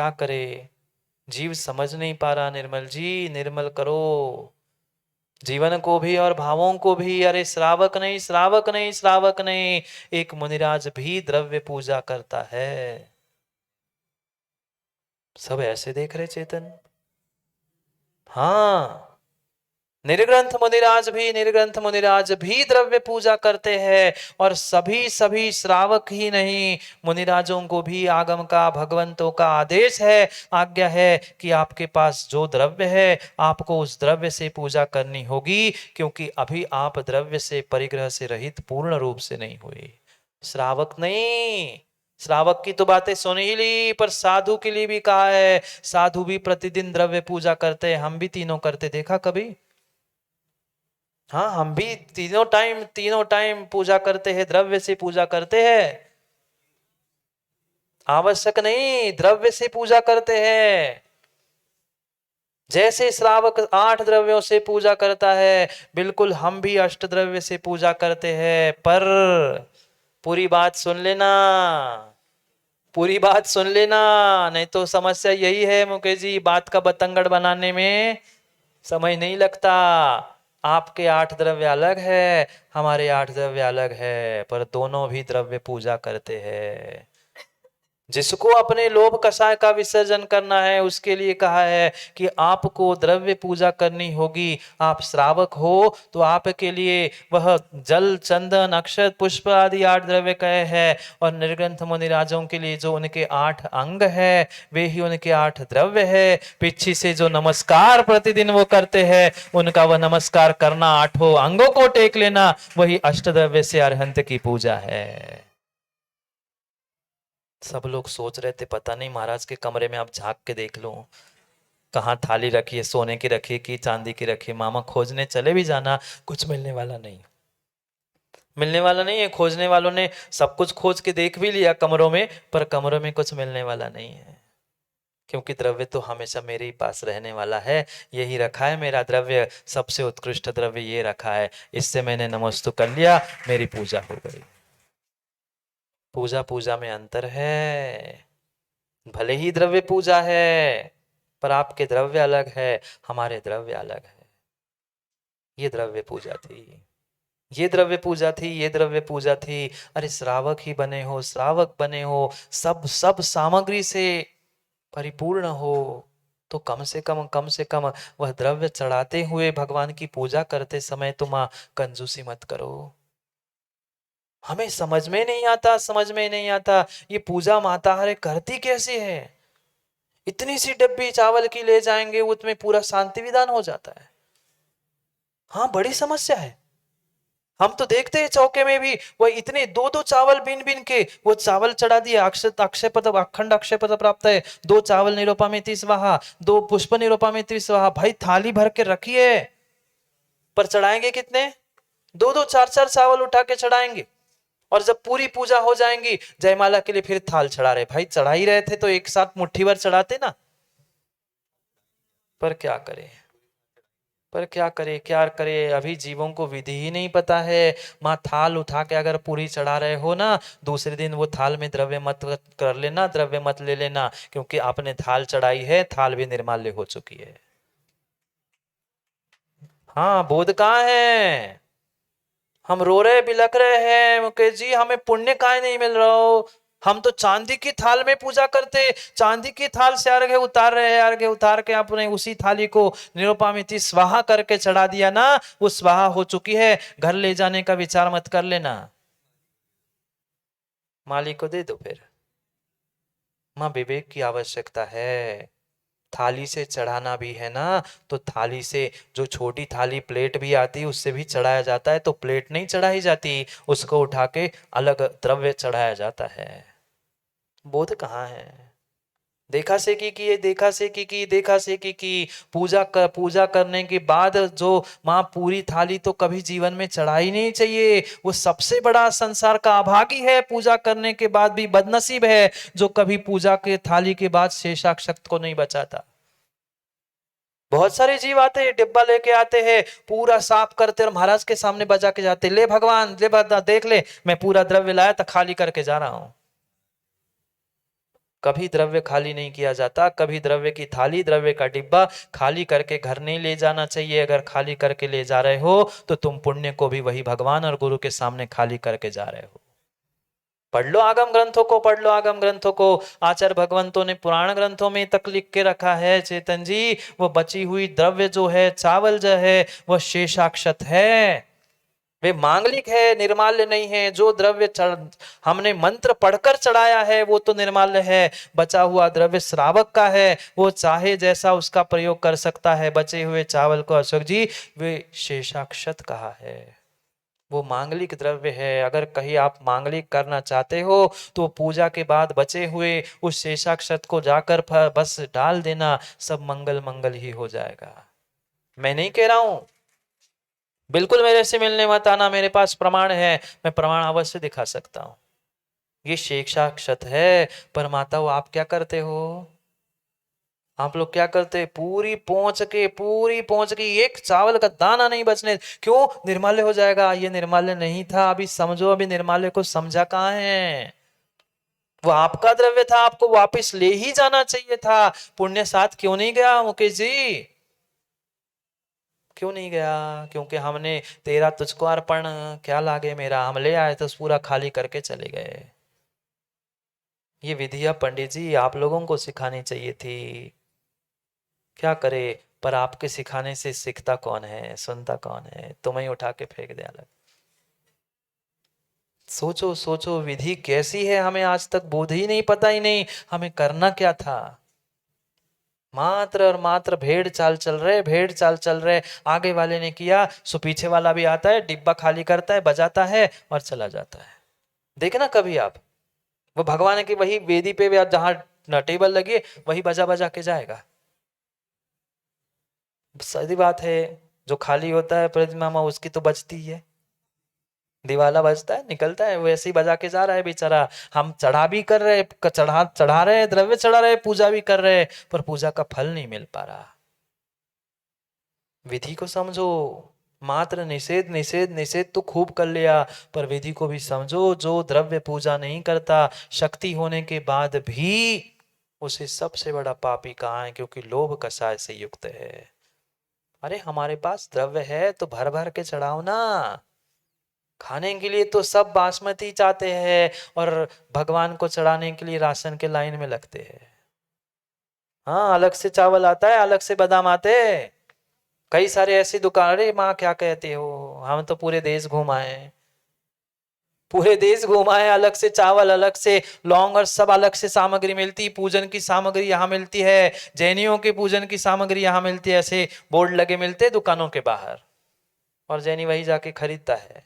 करे, जीव समझ नहीं पा रहा। निर्मल जी, निर्मल करो, जीवन को भी और भावों को भी। अरे श्रावक नहीं, श्रावक नहीं, श्रावक नहीं, एक मुनिराज भी द्रव्य पूजा करता है। सब ऐसे देख रहे चेतन। हाँ, निर्ग्रंथ मुनिराज भी द्रव्य पूजा करते हैं। और सभी सभी श्रावक ही नहीं, मुनिराजों को भी आगम का, भगवंतों का आदेश है, आज्ञा है कि आपके पास जो द्रव्य है आपको उस द्रव्य से पूजा करनी होगी, क्योंकि अभी आप द्रव्य से, परिग्रह से रहित पूर्ण रूप से नहीं हुए। श्रावक नहीं, श्रावक की तो बातें सुन ही ली, पर साधु के लिए भी कहा है। साधु भी प्रतिदिन द्रव्य पूजा करते हैं, हम भी तीनों करते, देखा कभी? हाँ, हम भी तीनों टाइम पूजा करते हैं, द्रव्य से पूजा करते हैं। आवश्यक नहीं, द्रव्य से पूजा करते हैं। जैसे श्रावक 8 द्रव्यों से पूजा करता है, बिल्कुल हम भी अष्ट द्रव्य से पूजा करते हैं। पर पूरी बात सुन लेना, पूरी बात सुन लेना, नहीं तो समस्या यही है मुकेश जी, बात का बतंगड़ बनाने में समय नहीं लगता। आपके 8 द्रव्य अलग है, हमारे 8 द्रव्य अलग है, पर दोनों भी द्रव्य पूजा करते हैं। जिसको अपने लोभ कषाय का विसर्जन करना है, उसके लिए कहा है कि आपको द्रव्य पूजा करनी होगी। आप श्रावक हो तो आपके लिए वह जल, चंदन, अक्षत, पुष्प आदि 8 द्रव्य कहे हैं। और निर्ग्रंथ मुनिराजों के लिए जो उनके 8 अंग है, वे ही उनके 8 द्रव्य है। पीछे से जो नमस्कार प्रतिदिन वो करते हैं, उनका वह नमस्कार करना, 8 अंगों को टेक लेना, वही अष्ट द्रव्य से अरहंत की पूजा है। सब लोग सोच रहे थे पता नहीं महाराज के कमरे में आप झांक के देख लो, कहाँ थाली रखी है, सोने की रखी है कि चांदी की रखी है। मामा खोजने चले भी जाना, कुछ मिलने वाला नहीं, मिलने वाला नहीं है। खोजने वालों ने सब कुछ खोज के देख भी लिया कमरों में, पर कमरों में कुछ मिलने वाला नहीं है, क्योंकि द्रव्य तो हमेशा मेरे ही पास रहने वाला है। यही रखा है मेरा द्रव्य, सबसे उत्कृष्ट द्रव्य ये रखा है, इससे मैंने नमस्तु कर लिया, मेरी पूजा हो गई। पूजा पूजा में अंतर है। भले ही द्रव्य पूजा है, पर आपके द्रव्य अलग है, हमारे द्रव्य अलग है। ये द्रव्य पूजा थी, ये द्रव्य पूजा थी, ये द्रव्य पूजा थी। अरे श्रावक ही बने हो, श्रावक बने हो, सब सब सामग्री से परिपूर्ण हो, तो कम से कम वह द्रव्य चढ़ाते हुए भगवान की पूजा करते समय तुम कंजूसी मत करो। हमें समझ में नहीं आता, समझ में नहीं आता, ये पूजा माता हरे करती कैसे है। इतनी सी डब्बी चावल की ले जाएंगे, उसमें पूरा शांति विधान हो जाता है। हाँ, बड़ी समस्या है। हम तो देखते हैं चौके में भी वो इतने 2-2 चावल बीन बीन के वो चावल चढ़ा दिया। अक्षय पद, अखंड अक्षय पद प्राप्त है। 2 चावल निरोपा में 30 स्वाहा, 2 पुष्प निरोपा में 30 स्वाहा। भाई थाली भर के रखिए, पर चढ़ाएंगे कितने? 2-2 4-4 चावल उठा के चढ़ाएंगे। और जब पूरी पूजा हो जाएंगी, जयमाला के लिए फिर थाल चढ़ा रहे। भाई चढ़ा ही रहे थे तो एक साथ मुट्ठी भर चढ़ाते ना। पर क्या करें, पर क्या करे, क्या करे, अभी जीवों को विधि ही नहीं पता है। माँ थाल उठा के अगर पूरी चढ़ा रहे हो ना, दूसरे दिन वो थाल में द्रव्य मत कर लेना, द्रव्य मत ले लेना, क्योंकि आपने थाल चढ़ाई है, थाल भी निर्माल्य हो चुकी है। हाँ, बोध कहाँ है? हम रो रहे बिलख रहे हैं मुकेश जी, हमें पुण्य काहे नहीं मिल रहा हो। हम तो चांदी की थाल में पूजा करते, चांदी की थाल से अर्घ्य उतार रहे हैं, अर्घ्य उतार के आपने उसी थाली को निरुपामिति स्वाहा करके चढ़ा दिया ना, वो स्वाहा हो चुकी है, घर ले जाने का विचार मत कर लेना, मालिक को दे दो फिर। मां, विवेक की आवश्यकता है। थाली से चढ़ाना भी है ना, तो थाली से जो छोटी थाली प्लेट भी आती है उससे भी चढ़ाया जाता है, तो प्लेट नहीं चढ़ाई जाती, उसको उठा के अलग द्रव्य चढ़ाया जाता है। बोध कहाँ है? देखा से की किए, देखा से की, देखा से की। पूजा करने के बाद जो माँ पूरी थाली तो कभी जीवन में चढ़ाई नहीं चाहिए। वो सबसे बड़ा संसार का अभागी है, पूजा करने के बाद भी बदनसीब है जो कभी पूजा के थाली के बाद शेषाक्षत को नहीं बचाता। बहुत सारे जीव आते हैं, डिब्बा लेके आते हैं, पूरा साफ करते और महाराज के सामने बजा के जाते, ले भगवान, ले देख ले, मैं पूरा द्रव्य लाया था, खाली करके जा रहा हूं। कभी द्रव्य खाली नहीं किया जाता, कभी द्रव्य की थाली, द्रव्य का डिब्बा खाली करके घर नहीं ले जाना चाहिए। अगर खाली करके ले जा रहे हो तो तुम पुण्य को भी वही भगवान और गुरु के सामने खाली करके जा रहे हो। पढ़ लो आगम ग्रंथों को, पढ़ लो आगम ग्रंथों को। आचार्य भगवंतों ने पुराण ग्रंथों में तक लिख के रखा है चेतन जी, वो बची हुई द्रव्य जो है, चावल जो है, वह शेषाक्षत है, वे मांगलिक है, निर्माल्य नहीं है। जो द्रव्य हमने मंत्र पढ़कर चढ़ाया है वो तो निर्माल्य है, बचा हुआ द्रव्य श्रावक का है, वो चाहे जैसा उसका प्रयोग कर सकता है। बचे हुए चावल को अशोक जी वे शेषाक्षत कहा है, वो मांगलिक द्रव्य है। अगर कहीं आप मांगलिक करना चाहते हो तो पूजा के बाद बचे हुए उस शेषाक्षत को जाकर बस डाल देना, सब मंगल मंगल ही हो जाएगा। मैं नहीं कह रहा हूं, बिल्कुल मेरे से मिलने मत आना, मेरे पास प्रमाण है, मैं प्रमाण अवश्य दिखा सकता हूं। ये शेषाक्षत है। पर माताओं आप क्या करते हो, आप लोग क्या करते, पूरी पहुंच के एक चावल का दाना नहीं बचने, क्यों, निर्माल्य हो जाएगा। ये निर्माल्य नहीं था, अभी समझो, अभी निर्माल्य को समझा कहां है। वो आपका द्रव्य था, आपको वापस ले ही जाना चाहिए था। पुण्य साथ क्यों नहीं गया मुकेश जी, क्यों नहीं गया? क्योंकि हमने तेरा तुझको अर्पण, क्या लागे मेरा, हम ले आए तो पूरा खाली करके चले गए। ये विधियां पंडित जी आप लोगों को सिखानी चाहिए थी, क्या करे। पर आपके सिखाने से सीखता कौन है, सुनता कौन है, तुम्हें ही उठा के फेंक दे अलग। सोचो सोचो विधि कैसी है, हमें आज तक बोध ही नहीं, पता ही नहीं हमें करना क्या था। मात्र और मात्र भेड़ चाल चल रहे, भेड़ चाल चल रहे। आगे वाले ने किया सो पीछे वाला भी आता है, डिब्बा खाली करता है, बजाता है और चला जाता है। देखना कभी आप, वो भगवान की वही वेदी पे जहां टेबल लगी है वही बजा बजा के जाएगा। सीधी बात है, जो खाली होता है प्रतिमा उसकी तो बजती ही है, दिवाला बजता है निकलता है, वैसे ही बजा के जा रहा है बेचारा। हम चढ़ा भी कर रहे, चढ़ा चढ़ा रहे, द्रव्य चढ़ा रहे, पूजा भी कर रहे, पर पूजा का फल नहीं मिल पा रहा। विधि को समझो, मात्र निषेध निषेध निषेध तो खूब कर लिया, पर विधि को भी समझो। जो द्रव्य पूजा नहीं करता, शक्ति होने के बाद भी उसे सबसे बड़ा पापी कहाँ है, क्योंकि लोभ कषाय से युक्त है। अरे हमारे पास द्रव्य है तो भर भर के चढ़ाओ ना, खाने के लिए तो सब बासमती चाहते हैं और भगवान को चढ़ाने के लिए राशन के लाइन में लगते हैं। हाँ अलग से चावल आता है, अलग से बादाम आते हैं, कई सारे ऐसी दुकान। अरे माँ क्या कहते हो, हम तो पूरे देश घुमाए, पूरे देश घुमाए, अलग से चावल, अलग से लौंग और सब अलग से सामग्री मिलती, पूजन की सामग्री यहाँ मिलती है, जैनियों के पूजन की सामग्री यहाँ मिलती है, ऐसे बोर्ड लगे मिलते दुकानों के बाहर, और जैनी वही जाके खरीदता है,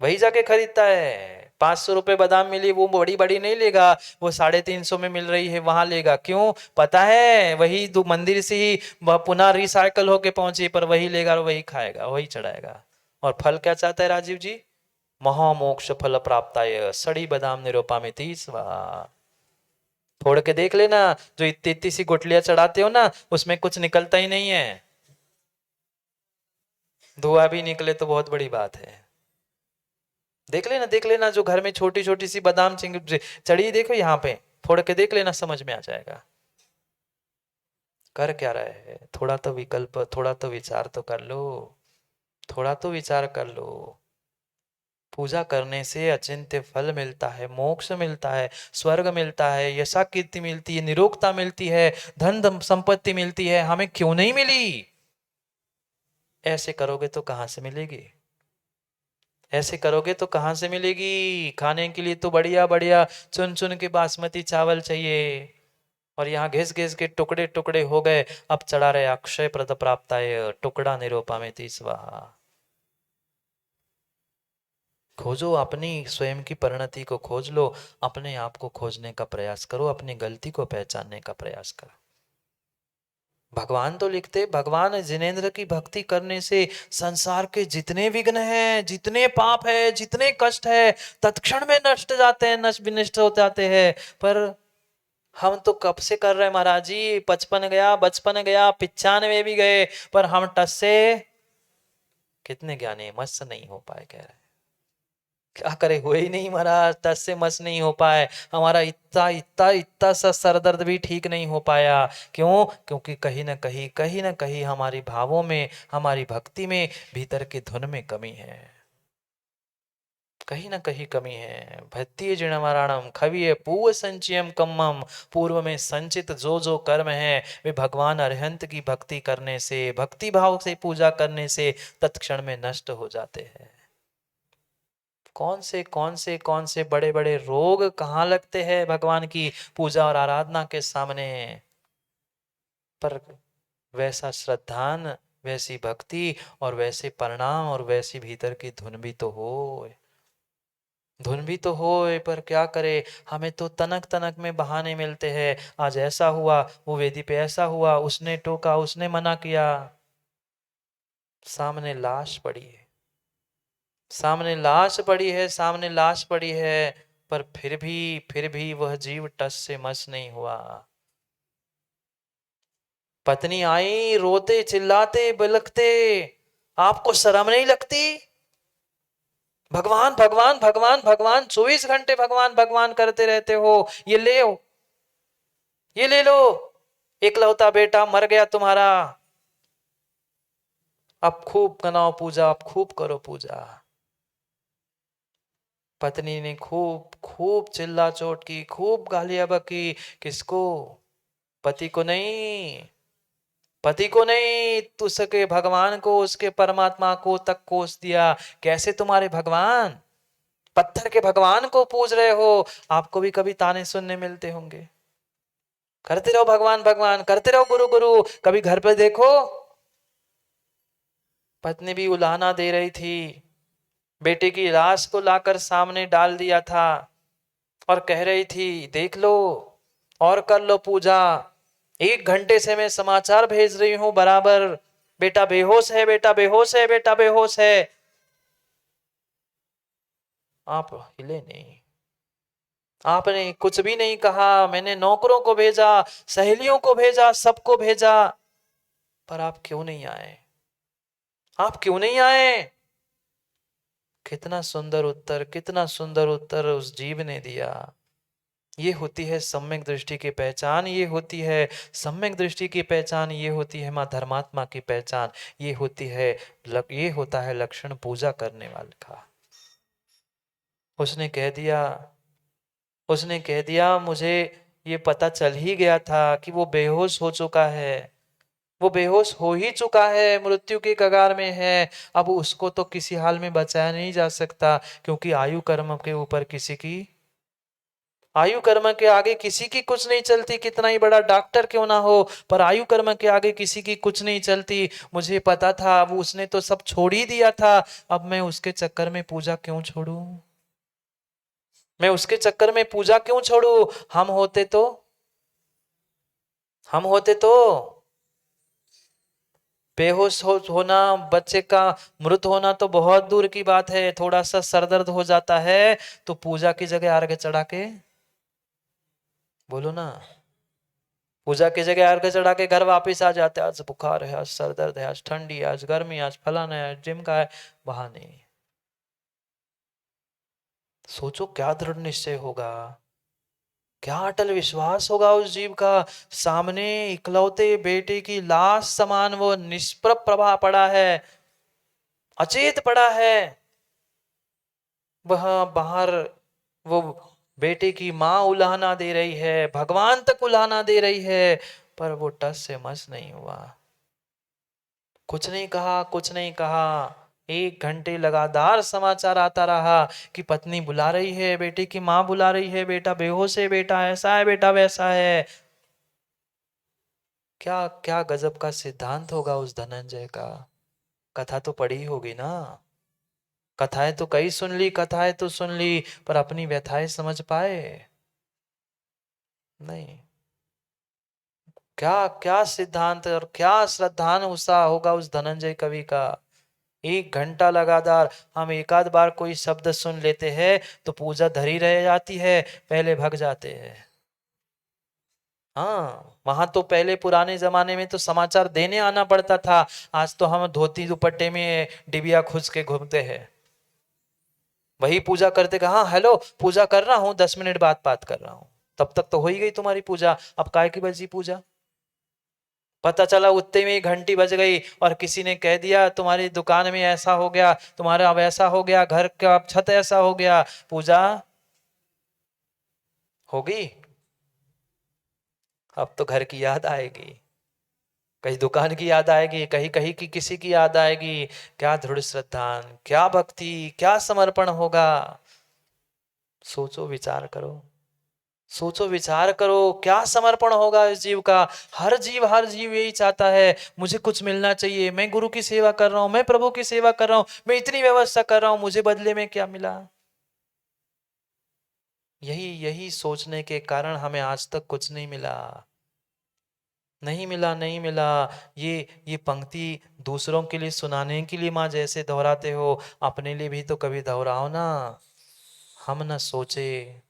वही जाके खरीदता है। 500 रुपए बादाम मिली, वो बड़ी बड़ी नहीं लेगा, वो 350 में मिल रही है वहां लेगा। क्यों, पता है वही मंदिर से ही पुनः रिसाइकल होके पहुंची, पर वही लेगा और वही खाएगा, वही चढ़ाएगा। और फल क्या चाहता है राजीव जी, महामोक्ष फल प्राप्ताय सड़ी बादाम निरूपामिति स्वाहा। फोड़ के देख लेना, जो इतनी इतनी सी गुठलियां चढ़ाते हो ना, उसमें कुछ निकलता ही नहीं है, धुआं भी निकले तो बहुत बड़ी बात है। देख लेना, देख लेना, जो घर में छोटी छोटी सी बादाम चढ़ी देखो यहाँ पे, फोड़ के देख लेना, समझ में आ जाएगा। कर क्या रहे हैं, थोड़ा तो विकल्प, थोड़ा तो विचार तो कर लो, थोड़ा तो विचार कर लो। पूजा करने से अचिंत्य फल मिलता है, मोक्ष मिलता है, स्वर्ग मिलता है, यशा कीर्ति मिलती है, निरोगता मिलती है, धन संपत्ति मिलती है। हमें क्यों नहीं मिली? ऐसे करोगे तो कहां से मिलेगी, ऐसे करोगे तो कहां से मिलेगी? खाने के लिए तो बढ़िया बढ़िया चुन चुन के बासमती चावल चाहिए, और यहाँ घिस घिस के टुकड़े टुकड़े हो गए। अब चढ़ा रहे अक्षय प्रद प्राप्ताय टुकड़ा निरूपा में स्वाहा। खोजो अपनी स्वयं की परिणति को, खोज लो, अपने आप को खोजने का प्रयास करो, अपनी गलती को पहचानने का प्रयास करो। भगवान तो लिखते, भगवान जिनेंद्र की भक्ति करने से संसार के जितने विघ्न हैं, जितने पाप है, जितने कष्ट है, तत्क्षण में नष्ट जाते हैं, नष्ट विनष्ट हो जाते हैं। पर हम तो कब से कर रहे हैं महाराज जी, 55 गया, बचपन गया, 95 भी गए, पर हम टस से कितने ज्ञानी मस्त नहीं हो पाए, कह रहे क्या करे, हुए ही नहीं महाराज, टस से मस नहीं हो पाए। हमारा इतना इतना इतना सा सर दर्द भी ठीक नहीं हो पाया। क्यों? क्योंकि कहीं ना कहीं हमारी भावों में, हमारी भक्ति में, भीतर की धुन में कमी है। कहीं ना कहीं कमी है। भक्ति जिणवराणम खविय पूर्व संचयम कम्मम। पूर्व में संचित जो जो कर्म है वे भगवान अरिहंत की भक्ति करने से, भक्ति भाव से पूजा करने से तत्क्षण में नष्ट हो जाते हैं। कौन से बड़े बड़े रोग कहाँ लगते हैं भगवान की पूजा और आराधना के सामने। पर वैसा श्रद्धान, वैसी भक्ति और वैसे परिणाम और वैसी भीतर की धुन भी तो हो। धुन भी तो हो, पर क्या करे, हमें तो तनक तनक में बहाने मिलते हैं। आज ऐसा हुआ, वो वेदी पे ऐसा हुआ, उसने टोका, उसने मना किया। सामने लाश पड़ी है, सामने लाश पड़ी है, सामने लाश पड़ी है, पर फिर भी वह जीव टस से मस नहीं हुआ। पत्नी आई रोते चिल्लाते बिलखते, आपको शर्म नहीं लगती? भगवान भगवान भगवान भगवान 24 घंटे भगवान भगवान करते रहते हो, ये ले लो, ये ले लो, इकलौता बेटा मर गया तुम्हारा, अब खूब मनाओ पूजा, अब खूब करो पूजा। पत्नी ने खूब खूब चिल्ला चोट की, खूब गालियां बकी। किसको? पति को नहीं, पति को नहीं, उसके भगवान को, उसके परमात्मा को तक कोस दिया। कैसे तुम्हारे भगवान? पत्थर के भगवान को पूज रहे हो। आपको भी कभी ताने सुनने मिलते होंगे। करते रहो भगवान भगवान, करते रहो गुरु गुरु, कभी घर पे देखो। पत्नी भी उलाहना दे रही थी, बेटे की लाश को लाकर सामने डाल दिया था और कह रही थी देख लो और कर लो पूजा। 1 घंटे से मैं समाचार भेज रही हूं बराबर, बेटा बेहोश है, बेटा बेहोश है, बेटा बेहोश है। आप हिले नहीं, आपने कुछ भी नहीं कहा। मैंने नौकरों को भेजा, सहेलियों को भेजा, सबको भेजा, पर आप क्यों नहीं आए? आप क्यों नहीं आए? कितना सुंदर उत्तर, कितना सुंदर उत्तर उस जीव ने दिया। ये होती है सम्यक दृष्टि की पहचान, ये होती है सम्यक दृष्टि की पहचान, ये होती है मां धर्मात्मा की पहचान, ये होती है ये होता है लक्षण पूजा करने वाले का। उसने कह दिया, उसने कह दिया मुझे ये पता चल ही गया था कि वो बेहोश हो चुका है, वो बेहोश हो ही चुका है, मृत्यु के कगार में है। अब उसको तो किसी हाल में बचाया नहीं जा सकता, क्योंकि आयु कर्म के ऊपर किसी की, आयु कर्म के आगे किसी की कुछ नहीं चलती। कितना ही बड़ा डॉक्टर क्यों ना हो, पर आयु कर्म के आगे किसी की कुछ नहीं चलती। मुझे पता था, वो उसने तो सब छोड़ ही दिया था। अब मैं उसके चक्कर में पूजा क्यों छोड़ू? मैं उसके चक्कर में पूजा क्यों छोड़ू? हम होते तो बेहोश होना, बच्चे का मृत होना तो बहुत दूर की बात है। थोड़ा सा सरदर्द हो जाता है तो पूजा की जगह अर्घ्य चढ़ा के, बोलो ना, पूजा की जगह अर्घ्य चढ़ा के घर वापस आ जाते। आज बुखार है, आज सर दर्द है, आज ठंडी, आज गर्मी, आज फलाना है, आज जिम का है, बहाने। सोचो क्या दृढ़ निश्चय होगा, क्या अटल विश्वास होगा उस जीव का। सामने इकलौते बेटे की लाश समान वो निष्प्रभ प्रभा पड़ा है, अचेत पड़ा है। वह बाहर वो बेटे की माँ उलाहना दे रही है, भगवान तक उलाहना दे रही है, पर वो टस से मस नहीं हुआ। कुछ नहीं कहा, कुछ नहीं कहा। 1 घंटे लगातार समाचार आता रहा कि पत्नी बुला रही है, बेटे की माँ बुला रही है, बेटा बेहोश है, बेटा ऐसा है, बेटा वैसा है। क्या क्या गजब का सिद्धांत होगा उस धनंजय का। कथा तो पढ़ी होगी ना, कथाएं तो कई सुन ली, कथाएं तो सुन ली, पर अपनी व्यथाएं समझ पाए नहीं। क्या क्या सिद्धांत और क्या श्रद्धान उत्साह होगा उस धनंजय कवि का। 1 घंटा लगातार, हम एक आध बार कोई शब्द सुन लेते हैं तो पूजा धरी रह जाती है, पहले भग जाते हैं। हाँ, वहां तो पहले पुराने जमाने में तो समाचार देने आना पड़ता था। आज तो हम धोती दुपट्टे में डिबिया खुज के घूमते हैं। वही पूजा करते कहा, हाँ हेलो पूजा कर रहा हूं, 10 मिनट बाद बात कर रहा हूं, तब तक तो हो ही गई तुम्हारी पूजा, अब काय की बची पूजा। पता चला उतने में ही घंटी बज गई और किसी ने कह दिया तुम्हारी दुकान में ऐसा हो गया, तुम्हारा वैसा हो गया, घर का छत ऐसा हो गया, पूजा होगी। अब तो घर की याद आएगी, कहीं दुकान की याद आएगी, कहीं कहीं की किसी की याद आएगी। क्या दृढ़ श्रद्धा, क्या भक्ति, क्या समर्पण होगा। सोचो विचार करो, सोचो विचार करो, क्या समर्पण होगा इस जीव का। हर जीव यही चाहता है, मुझे कुछ मिलना चाहिए, मैं गुरु की सेवा कर रहा हूं, मैं प्रभु की सेवा कर रहा हूं, मैं इतनी व्यवस्था कर रहा हूं, मुझे बदले में क्या मिला। यही यही सोचने के कारण हमें आज तक कुछ नहीं मिला, नहीं मिला, नहीं मिला। ये पंक्ति दूसरों के लिए सुनाने के लिए माँ जैसे दोहराते हो, अपने लिए भी तो कभी दोहराओ ना। हम न सोचे,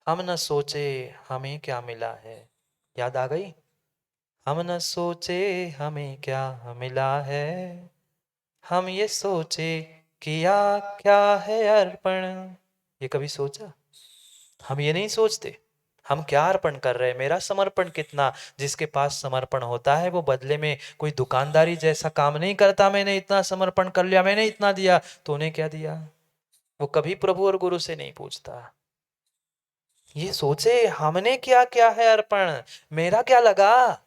हम न सोचे हमें क्या मिला है। याद आ गई। हम न सोचे हमें क्या मिला है, हम ये सोचे किया क्या है अर्पण। ये कभी सोचा? हम ये नहीं सोचते, हम क्या अर्पण कर रहे हैं, मेरा समर्पण कितना। जिसके पास समर्पण होता है वो बदले में कोई दुकानदारी जैसा काम नहीं करता, मैंने इतना समर्पण कर लिया, मैंने इतना दिया, तूने क्या दिया। वो कभी प्रभु और गुरु से नहीं पूछता। ये सोचे हमने क्या क्या है अर्पण, मेरा क्या लगा।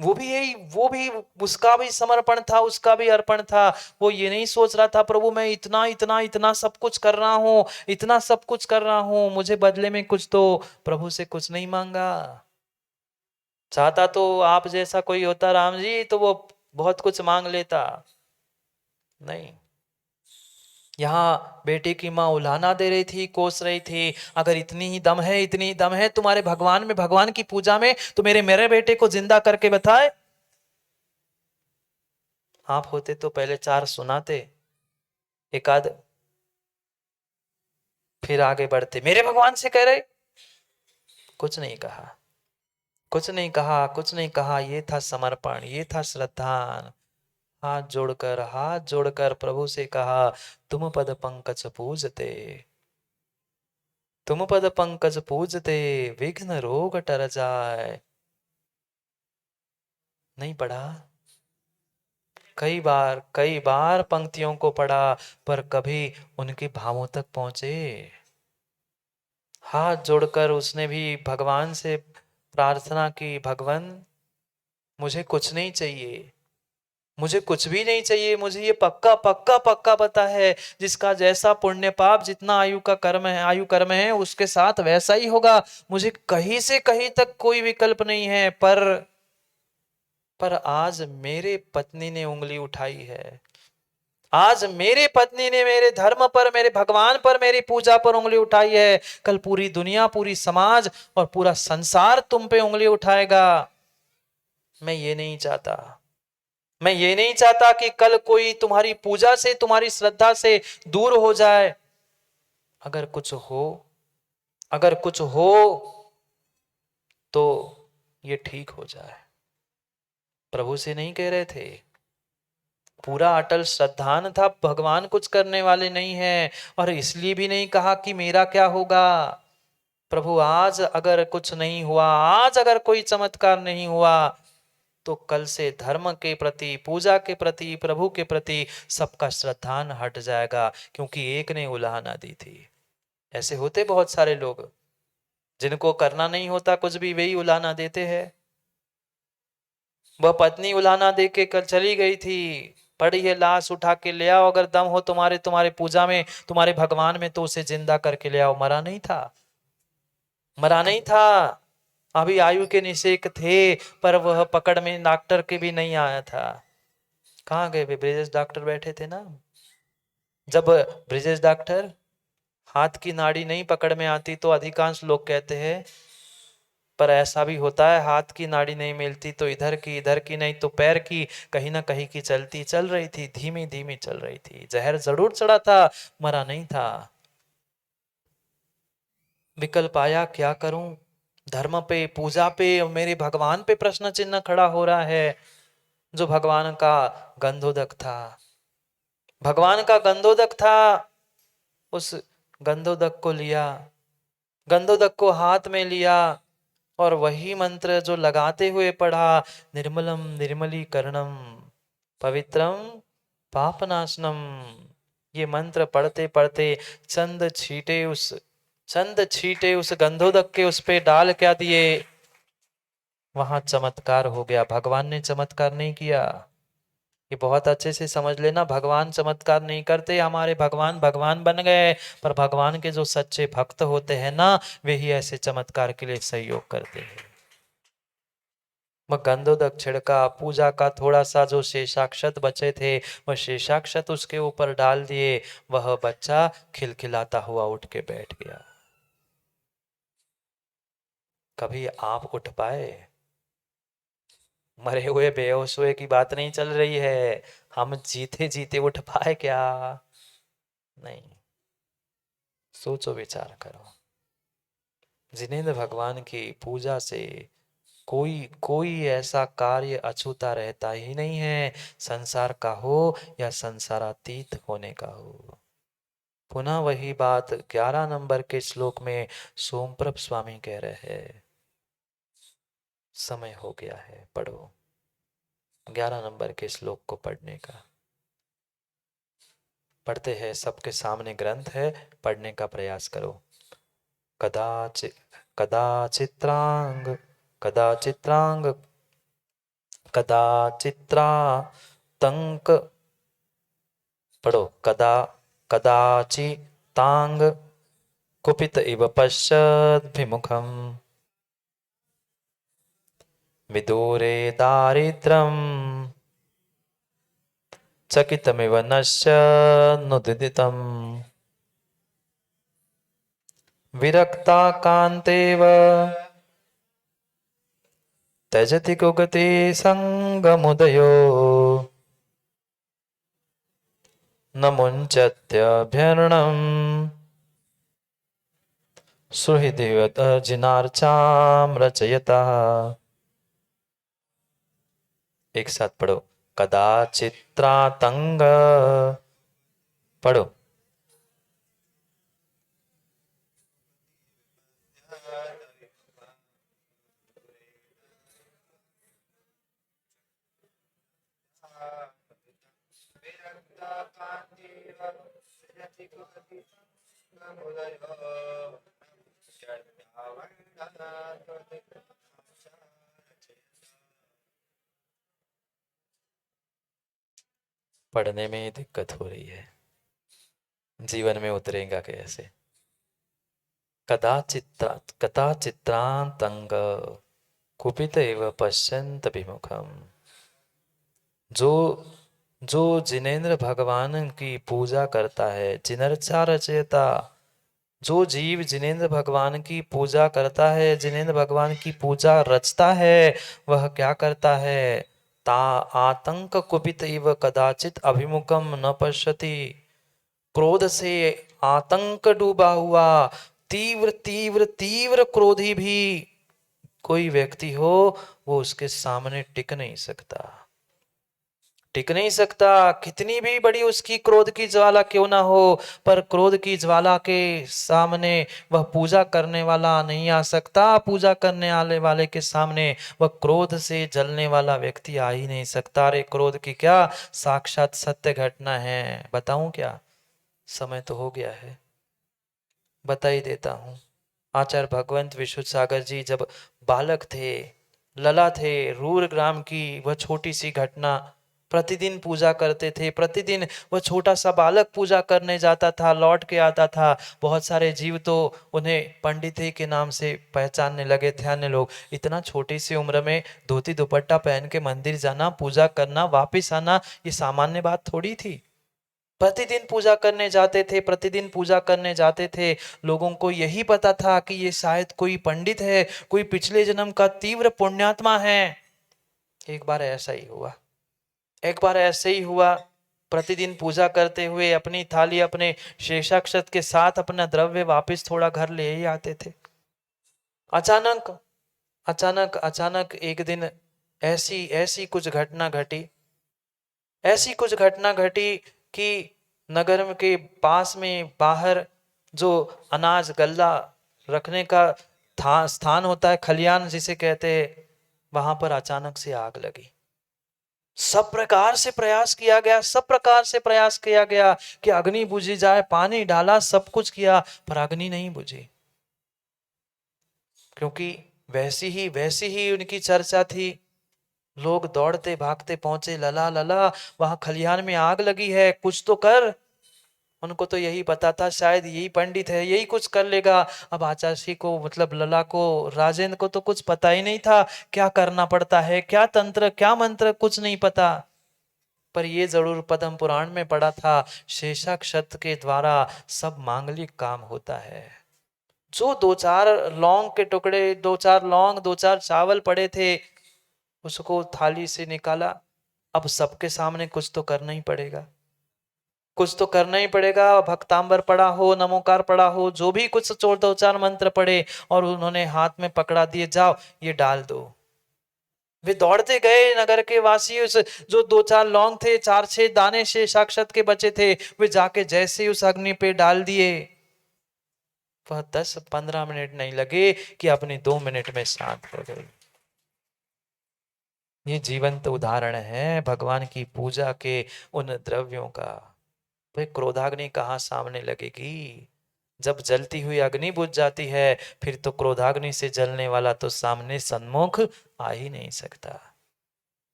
वो भी यही, वो भी उसका भी समर्पण था, उसका भी अर्पण था। वो ये नहीं सोच रहा था प्रभु मैं इतना इतना इतना सब कुछ कर रहा हूं, इतना सब कुछ कर रहा हूं, मुझे बदले में कुछ दो। प्रभु से कुछ नहीं मांगा। चाहता तो आप जैसा कोई होता राम जी तो वो बहुत कुछ मांग लेता। नहीं, यहाँ बेटे की माँ उलाहना दे रही थी, कोस रही थी, अगर इतनी ही दम है, इतनी ही दम है तुम्हारे भगवान में, भगवान की पूजा में, तो मेरे मेरे बेटे को जिंदा करके बताए। आप होते तो पहले 4 सुनाते, एक आध, फिर आगे बढ़ते। मेरे भगवान से कह रहे, कुछ नहीं कहा, कुछ नहीं कहा, कुछ नहीं कहा। ये था समर्पण, ये था श्रद्धा। हाथ जोड़कर प्रभु से कहा, तुम पद पंकज पूजते, तुम पद पंकज पूजते, विघ्न रोग टर जाए। नहीं पढ़ा, कई बार पंक्तियों को पढ़ा, पर कभी उनके भावों तक पहुंचे। हाथ जोड़कर उसने भी भगवान से प्रार्थना की, भगवान मुझे कुछ नहीं चाहिए, मुझे कुछ भी नहीं चाहिए, मुझे ये पक्का पक्का पक्का पता है, जिसका जैसा पुण्य पाप जितना आयु का कर्म है, आयु कर्म है उसके साथ वैसा ही होगा। मुझे कहीं से कहीं तक कोई विकल्प नहीं है, पर आज मेरे पत्नी ने उंगली उठाई है, आज मेरे पत्नी ने मेरे धर्म पर, मेरे भगवान पर, मेरी पूजा पर उंगली उठाई है। कल पूरी दुनिया, पूरी समाज और पूरा संसार तुम पे उंगली उठाएगा। मैं ये नहीं चाहता, मैं ये नहीं चाहता कि कल कोई तुम्हारी पूजा से, तुम्हारी श्रद्धा से दूर हो जाए। अगर कुछ हो, अगर कुछ हो तो ये ठीक हो जाए। प्रभु से नहीं कह रहे थे, पूरा अटल श्रद्धान था, भगवान कुछ करने वाले नहीं है। और इसलिए भी नहीं कहा कि मेरा क्या होगा। प्रभु आज अगर कुछ नहीं हुआ, आज अगर कोई चमत्कार नहीं हुआ, तो कल से धर्म के प्रति, पूजा के प्रति, प्रभु के प्रति सबका श्रद्धान हट जाएगा, क्योंकि एक ने उलाहना दी थी। ऐसे होते बहुत सारे लोग, जिनको करना नहीं होता कुछ भी, वही उलाहना देते हैं। वह पत्नी उलाहना दे के कल चली गई थी, पड़ी है लाश, उठा के ले आओ, अगर दम हो तुम्हारे, तुम्हारे पूजा में, तुम्हारे भगवान में, तो उसे जिंदा करके ले आओ। मरा नहीं था, मरा नहीं था, अभी आयु के निषेक थे, पर वह पकड़ में डॉक्टर के भी नहीं आया था। कहाँ गए वे ब्रिजेश डॉक्टर बैठे थे ना। जब ब्रिजेश डॉक्टर, हाथ की नाड़ी नहीं पकड़ में आती तो अधिकांश लोग कहते हैं, पर ऐसा भी होता है हाथ की नाड़ी नहीं मिलती तो इधर की नहीं तो पैर की, कहीं ना कहीं की चलती, चल रही थी, धीमी धीमी चल रही थी। जहर जरूर चढ़ा था, मरा नहीं था। विकल्प आया, क्या करूं, धर्म पे, पूजा पे, मेरे भगवान पे प्रश्न चिन्ह खड़ा हो रहा है, जो भगवान का गंधोदक था, भगवान का गंधोदक था। उस गंधोदक को लिया, गंधोदक को हाथ में लिया और वही मंत्र जो लगाते हुए पढ़ा, निर्मलम निर्मलीकरणम पवित्रम पापनाशनम। ये मंत्र पढ़ते पढ़ते चंद छींटे उस गंधोदक के उस पे डाल क्या दिए, वहां चमत्कार हो गया। भगवान ने चमत्कार नहीं किया। ये बहुत अच्छे से समझ लेना, भगवान चमत्कार नहीं करते। हमारे भगवान भगवान बन गए, पर भगवान के जो सच्चे भक्त होते हैं ना, वे ही ऐसे चमत्कार के लिए सहयोग करते हैं। वह गंधोदक छिड़का, पूजा का थोड़ा सा जो शेषाक्षत बचे थे वह शेषाक्षत उसके ऊपर डाल दिए। वह बच्चा खिलखिलाता हुआ उठ के बैठ गया। कभी आप उठ पाए? मरे हुए बेहोश हुए की बात नहीं चल रही है, हम जीते जीते उठ पाए क्या? नहीं। सोचो, विचार करो। जिनेंद्र भगवान की पूजा से कोई कोई ऐसा कार्य अछूता रहता ही नहीं है, संसार का हो या संसारातीत होने का हो। पुनः वही बात 11 नंबर के श्लोक में सोमप्रभ स्वामी कह रहे हैं। समय हो गया है, पढ़ो 11 नंबर के श्लोक को पढ़ने का। पढ़ते हैं, सबके सामने ग्रंथ है, पढ़ने का प्रयास करो। कदाचित कदाचित्रांग कदाचित्रांग कदाचित्रातंक, पढ़ो कदाचितांग कुपित इव पश्यद्भिमुखम विदूरे दारिद्रम चकितमिव नश्यन्नुदितम् विरक्ताकान्तेव त्यजति कुगति संगमुदयो न मुञ्चत्यभ्यर्णम् सुहृदिवत जिनार्चां रचयतः। एक साथ पढ़ो, कदाचित्रातंग, पढ़ो। पढ़ने में दिक्कत हो रही है, जीवन में उतरेगा कैसे? कदाचित्रांतंग कुपित एव पश्यन्त विमुखम। जो जो जिनेंद्र भगवान की पूजा करता है, जिनर्चा रचयता, जो जीव जिनेंद्र भगवान की पूजा करता है, जिनेंद्र भगवान की पूजा रचता है, वह क्या करता है? ता आतंक कुपित इव कदाचित अभिमुखम न पश्यति। क्रोध से आतंक डूबा हुआ, तीव्र तीव्र तीव्र क्रोधी भी कोई व्यक्ति हो, वो उसके सामने टिक नहीं सकता, टिक नहीं सकता। कितनी भी बड़ी उसकी क्रोध की ज्वाला क्यों ना हो, पर क्रोध की ज्वाला के सामने वह पूजा करने वाला नहीं आ सकता। पूजा करने आने वाले के सामने वह क्रोध से जलने वाला व्यक्ति आ ही नहीं सकता। अरे क्रोध की क्या साक्षात सत्य घटना है, बताऊं क्या? समय तो हो गया है, बता ही देता हूं। आचार्य भगवंत विशुद्ध सागर जी जब बालक थे, लला थे, रूर ग्राम की वह छोटी सी घटना प्रतिदिन पूजा करते थे। प्रतिदिन वह छोटा सा बालक पूजा करने जाता था, लौट के आता था। बहुत सारे जीव तो उन्हें पंडित ही के नाम से पहचानने लगे थे। अन्य लोग, इतना छोटी सी उम्र में धोती दुपट्टा पहन के मंदिर जाना, पूजा करना, वापिस आना, ये सामान्य बात थोड़ी थी। प्रतिदिन पूजा करने जाते थे, प्रतिदिन पूजा करने जाते थे। लोगों को यही पता था कि ये शायद कोई पंडित है, कोई पिछले जन्म का तीव्र पुण्यात्मा है। एक बार ऐसा ही हुआ, एक बार ऐसे ही हुआ। प्रतिदिन पूजा करते हुए अपनी थाली अपने शेषाक्षत के साथ अपना द्रव्य वापस थोड़ा घर ले ही आते थे। अचानक अचानक अचानक एक दिन ऐसी ऐसी कुछ घटना घटी, ऐसी कुछ घटना घटी कि नगर में के पास में बाहर जो अनाज गल्ला रखने का स्थान होता है, खलियान जिसे कहते हैं, वहां पर अचानक से आग लगी। सब प्रकार से प्रयास किया गया, सब प्रकार से प्रयास किया गया कि अग्नि बुझी जाए, पानी डाला, सब कुछ किया, पर अग्नि नहीं बुझी। क्योंकि वैसी ही उनकी चर्चा थी। लोग दौड़ते भागते पहुंचे, लला लला वहां खलिहान में आग लगी है, कुछ तो कर। उनको तो यही पता था शायद यही पंडित है, यही कुछ कर लेगा। अब आचार्य को, मतलब लला को, राजेंद्र को तो कुछ पता ही नहीं था क्या करना पड़ता है, क्या तंत्र क्या मंत्र, कुछ नहीं पता। पर ये जरूर पद्म पुराण में पढ़ा था, शेषाक्षत के द्वारा सब मांगलिक काम होता है। जो दो चार लौंग के टुकड़े, दो चार लौंग, दो चार चावल पड़े थे, उसको थाली से निकाला। अब सबके सामने कुछ तो करना ही पड़ेगा, कुछ तो करना ही पड़ेगा। भक्तांबर पड़ा हो, नमोकार पड़ा हो, जो भी कुछ चोर दो चार मंत्र पड़े, और उन्होंने हाथ में पकड़ा दिए, जाओ ये डाल दो। वे दौड़ते गए, नगर के वासी उस जो दो चार लौंग थे, चार छह दाने से साक्षात के बचे थे, वे जाके जैसे उस अग्नि पे डाल दिए, वह 10-15 मिनट नहीं लगे कि अपने 2 मिनट में शांत हो गई। ये जीवंत उदाहरण है भगवान की पूजा के उन द्रव्यों का। तो क्रोधाग्नि कहाँ सामने लगेगी? जब जलती हुई अग्नि बुझ जाती है, फिर तो क्रोधाग्नि से जलने वाला तो सामने सन्मुख आ ही नहीं सकता,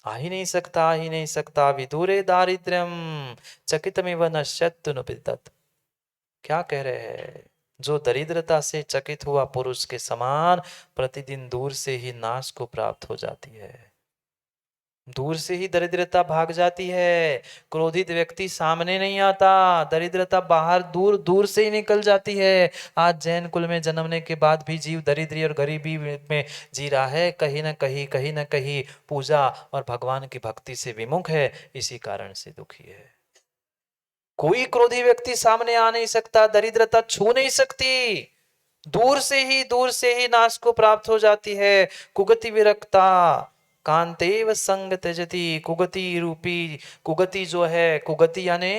आ ही नहीं सकता, आ ही नहीं सकता। विदुरे दारिद्र्यम चकितमिव नश्यत्तु नुपितत्। क्या कह रहे हैं? जो दरिद्रता से चकित हुआ पुरुष के समान प्रतिदिन दूर से ही नाश को प्राप्त हो जाती है, दूर से ही दरिद्रता भाग जाती है। क्रोधित व्यक्ति सामने नहीं आता, दरिद्रता बाहर दूर दूर से ही निकल जाती है। आज जैन कुल में जन्मने के बाद भी जीव दरिद्री और गरीबी में जी रहा है, कहीं ना कहीं पूजा और भगवान की भक्ति से विमुख है, इसी कारण से दुखी है। कोई क्रोधी व्यक्ति सामने आ नहीं सकता, दरिद्रता छू नहीं सकती, दूर से ही नाश को प्राप्त हो जाती है। कुगति विरक्ता कांतेव संग त्यजति। कुगति रूपी, कुगति जो है, कुगति यानी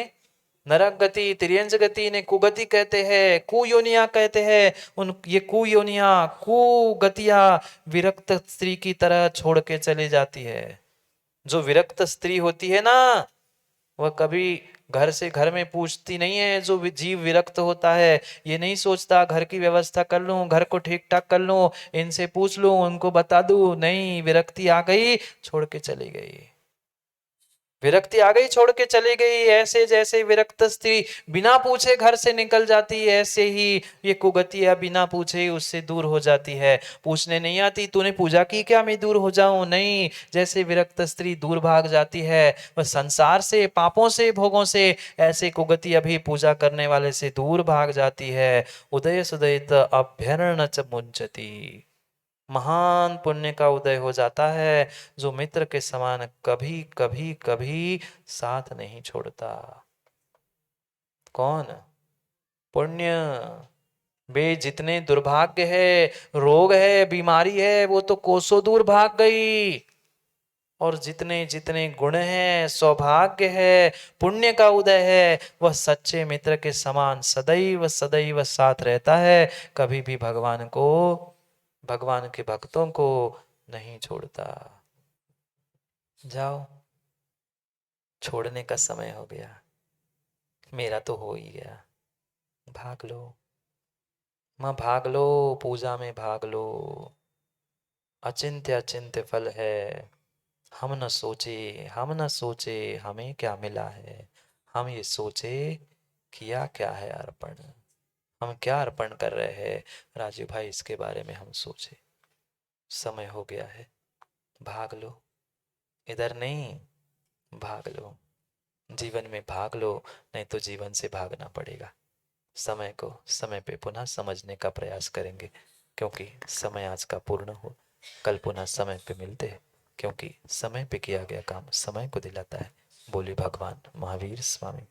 नरक गति, तिर्यंज गति ने कुगति कहते हैं, कुयोनिया कहते हैं। उन ये कुयोनिया, कुगतिया विरक्त स्त्री की तरह छोड़ के चले जाती है। जो विरक्त स्त्री होती है ना, वह कभी घर से घर में पूछती नहीं है। जो जीव विरक्त होता है, ये नहीं सोचता घर की व्यवस्था कर लूं, घर को ठीक ठाक कर लूं, इनसे पूछ लूं, उनको बता दूं। नहीं, विरक्ति आ गई, छोड़ के चली गई, विरक्ति आ गई, छोड़ के चली गई। ऐसे जैसे विरक्त स्त्री बिना पूछे घर से निकल जाती है, ऐसे ही ये कुगतिया बिना पूछे उससे दूर हो जाती है। पूछने नहीं आती, तूने पूजा की क्या मैं दूर हो जाऊं? नहीं, जैसे विरक्त स्त्री दूर भाग जाती है वह संसार से, पापों से, भोगों से, ऐसे कुगति अभी पूजा करने वाले से दूर भाग जाती है। उदय सुदयित अभ्यरण च मुंचती। महान पुण्य का उदय हो जाता है, जो मित्र के समान कभी कभी कभी साथ नहीं छोड़ता। कौन? पुण्य। वे जितने दुर्भाग्य है, रोग है, बीमारी है, वो तो कोसों दूर भाग गई। और जितने जितने गुण हैं, सौभाग्य है, पुण्य का उदय है, वह सच्चे मित्र के समान सदैव सदैव साथ रहता है, कभी भी भगवान को, भगवान के भक्तों को नहीं छोड़ता। जाओ, छोड़ने का समय हो गया, मेरा तो हो ही गया। भाग लो माँ, भाग लो, पूजा में भाग लो। अचिंत्य अचिंत्य फल है। हम न सोचे हमें क्या मिला है, हम ये सोचे किया क्या है अर्पण। हम क्या अर्पण कर रहे हैं राजीव भाई, इसके बारे में हम सोचे। समय हो गया है, भाग लो, इधर नहीं, भाग लो, जीवन में भाग लो, नहीं तो जीवन से भागना पड़ेगा। समय को समय पे पुनः समझने का प्रयास करेंगे, क्योंकि समय आज का पूर्ण हो। कल पुनः समय पे मिलते हैं, क्योंकि समय पे किया गया काम समय को दिलाता है। बोले भगवान महावीर स्वामी।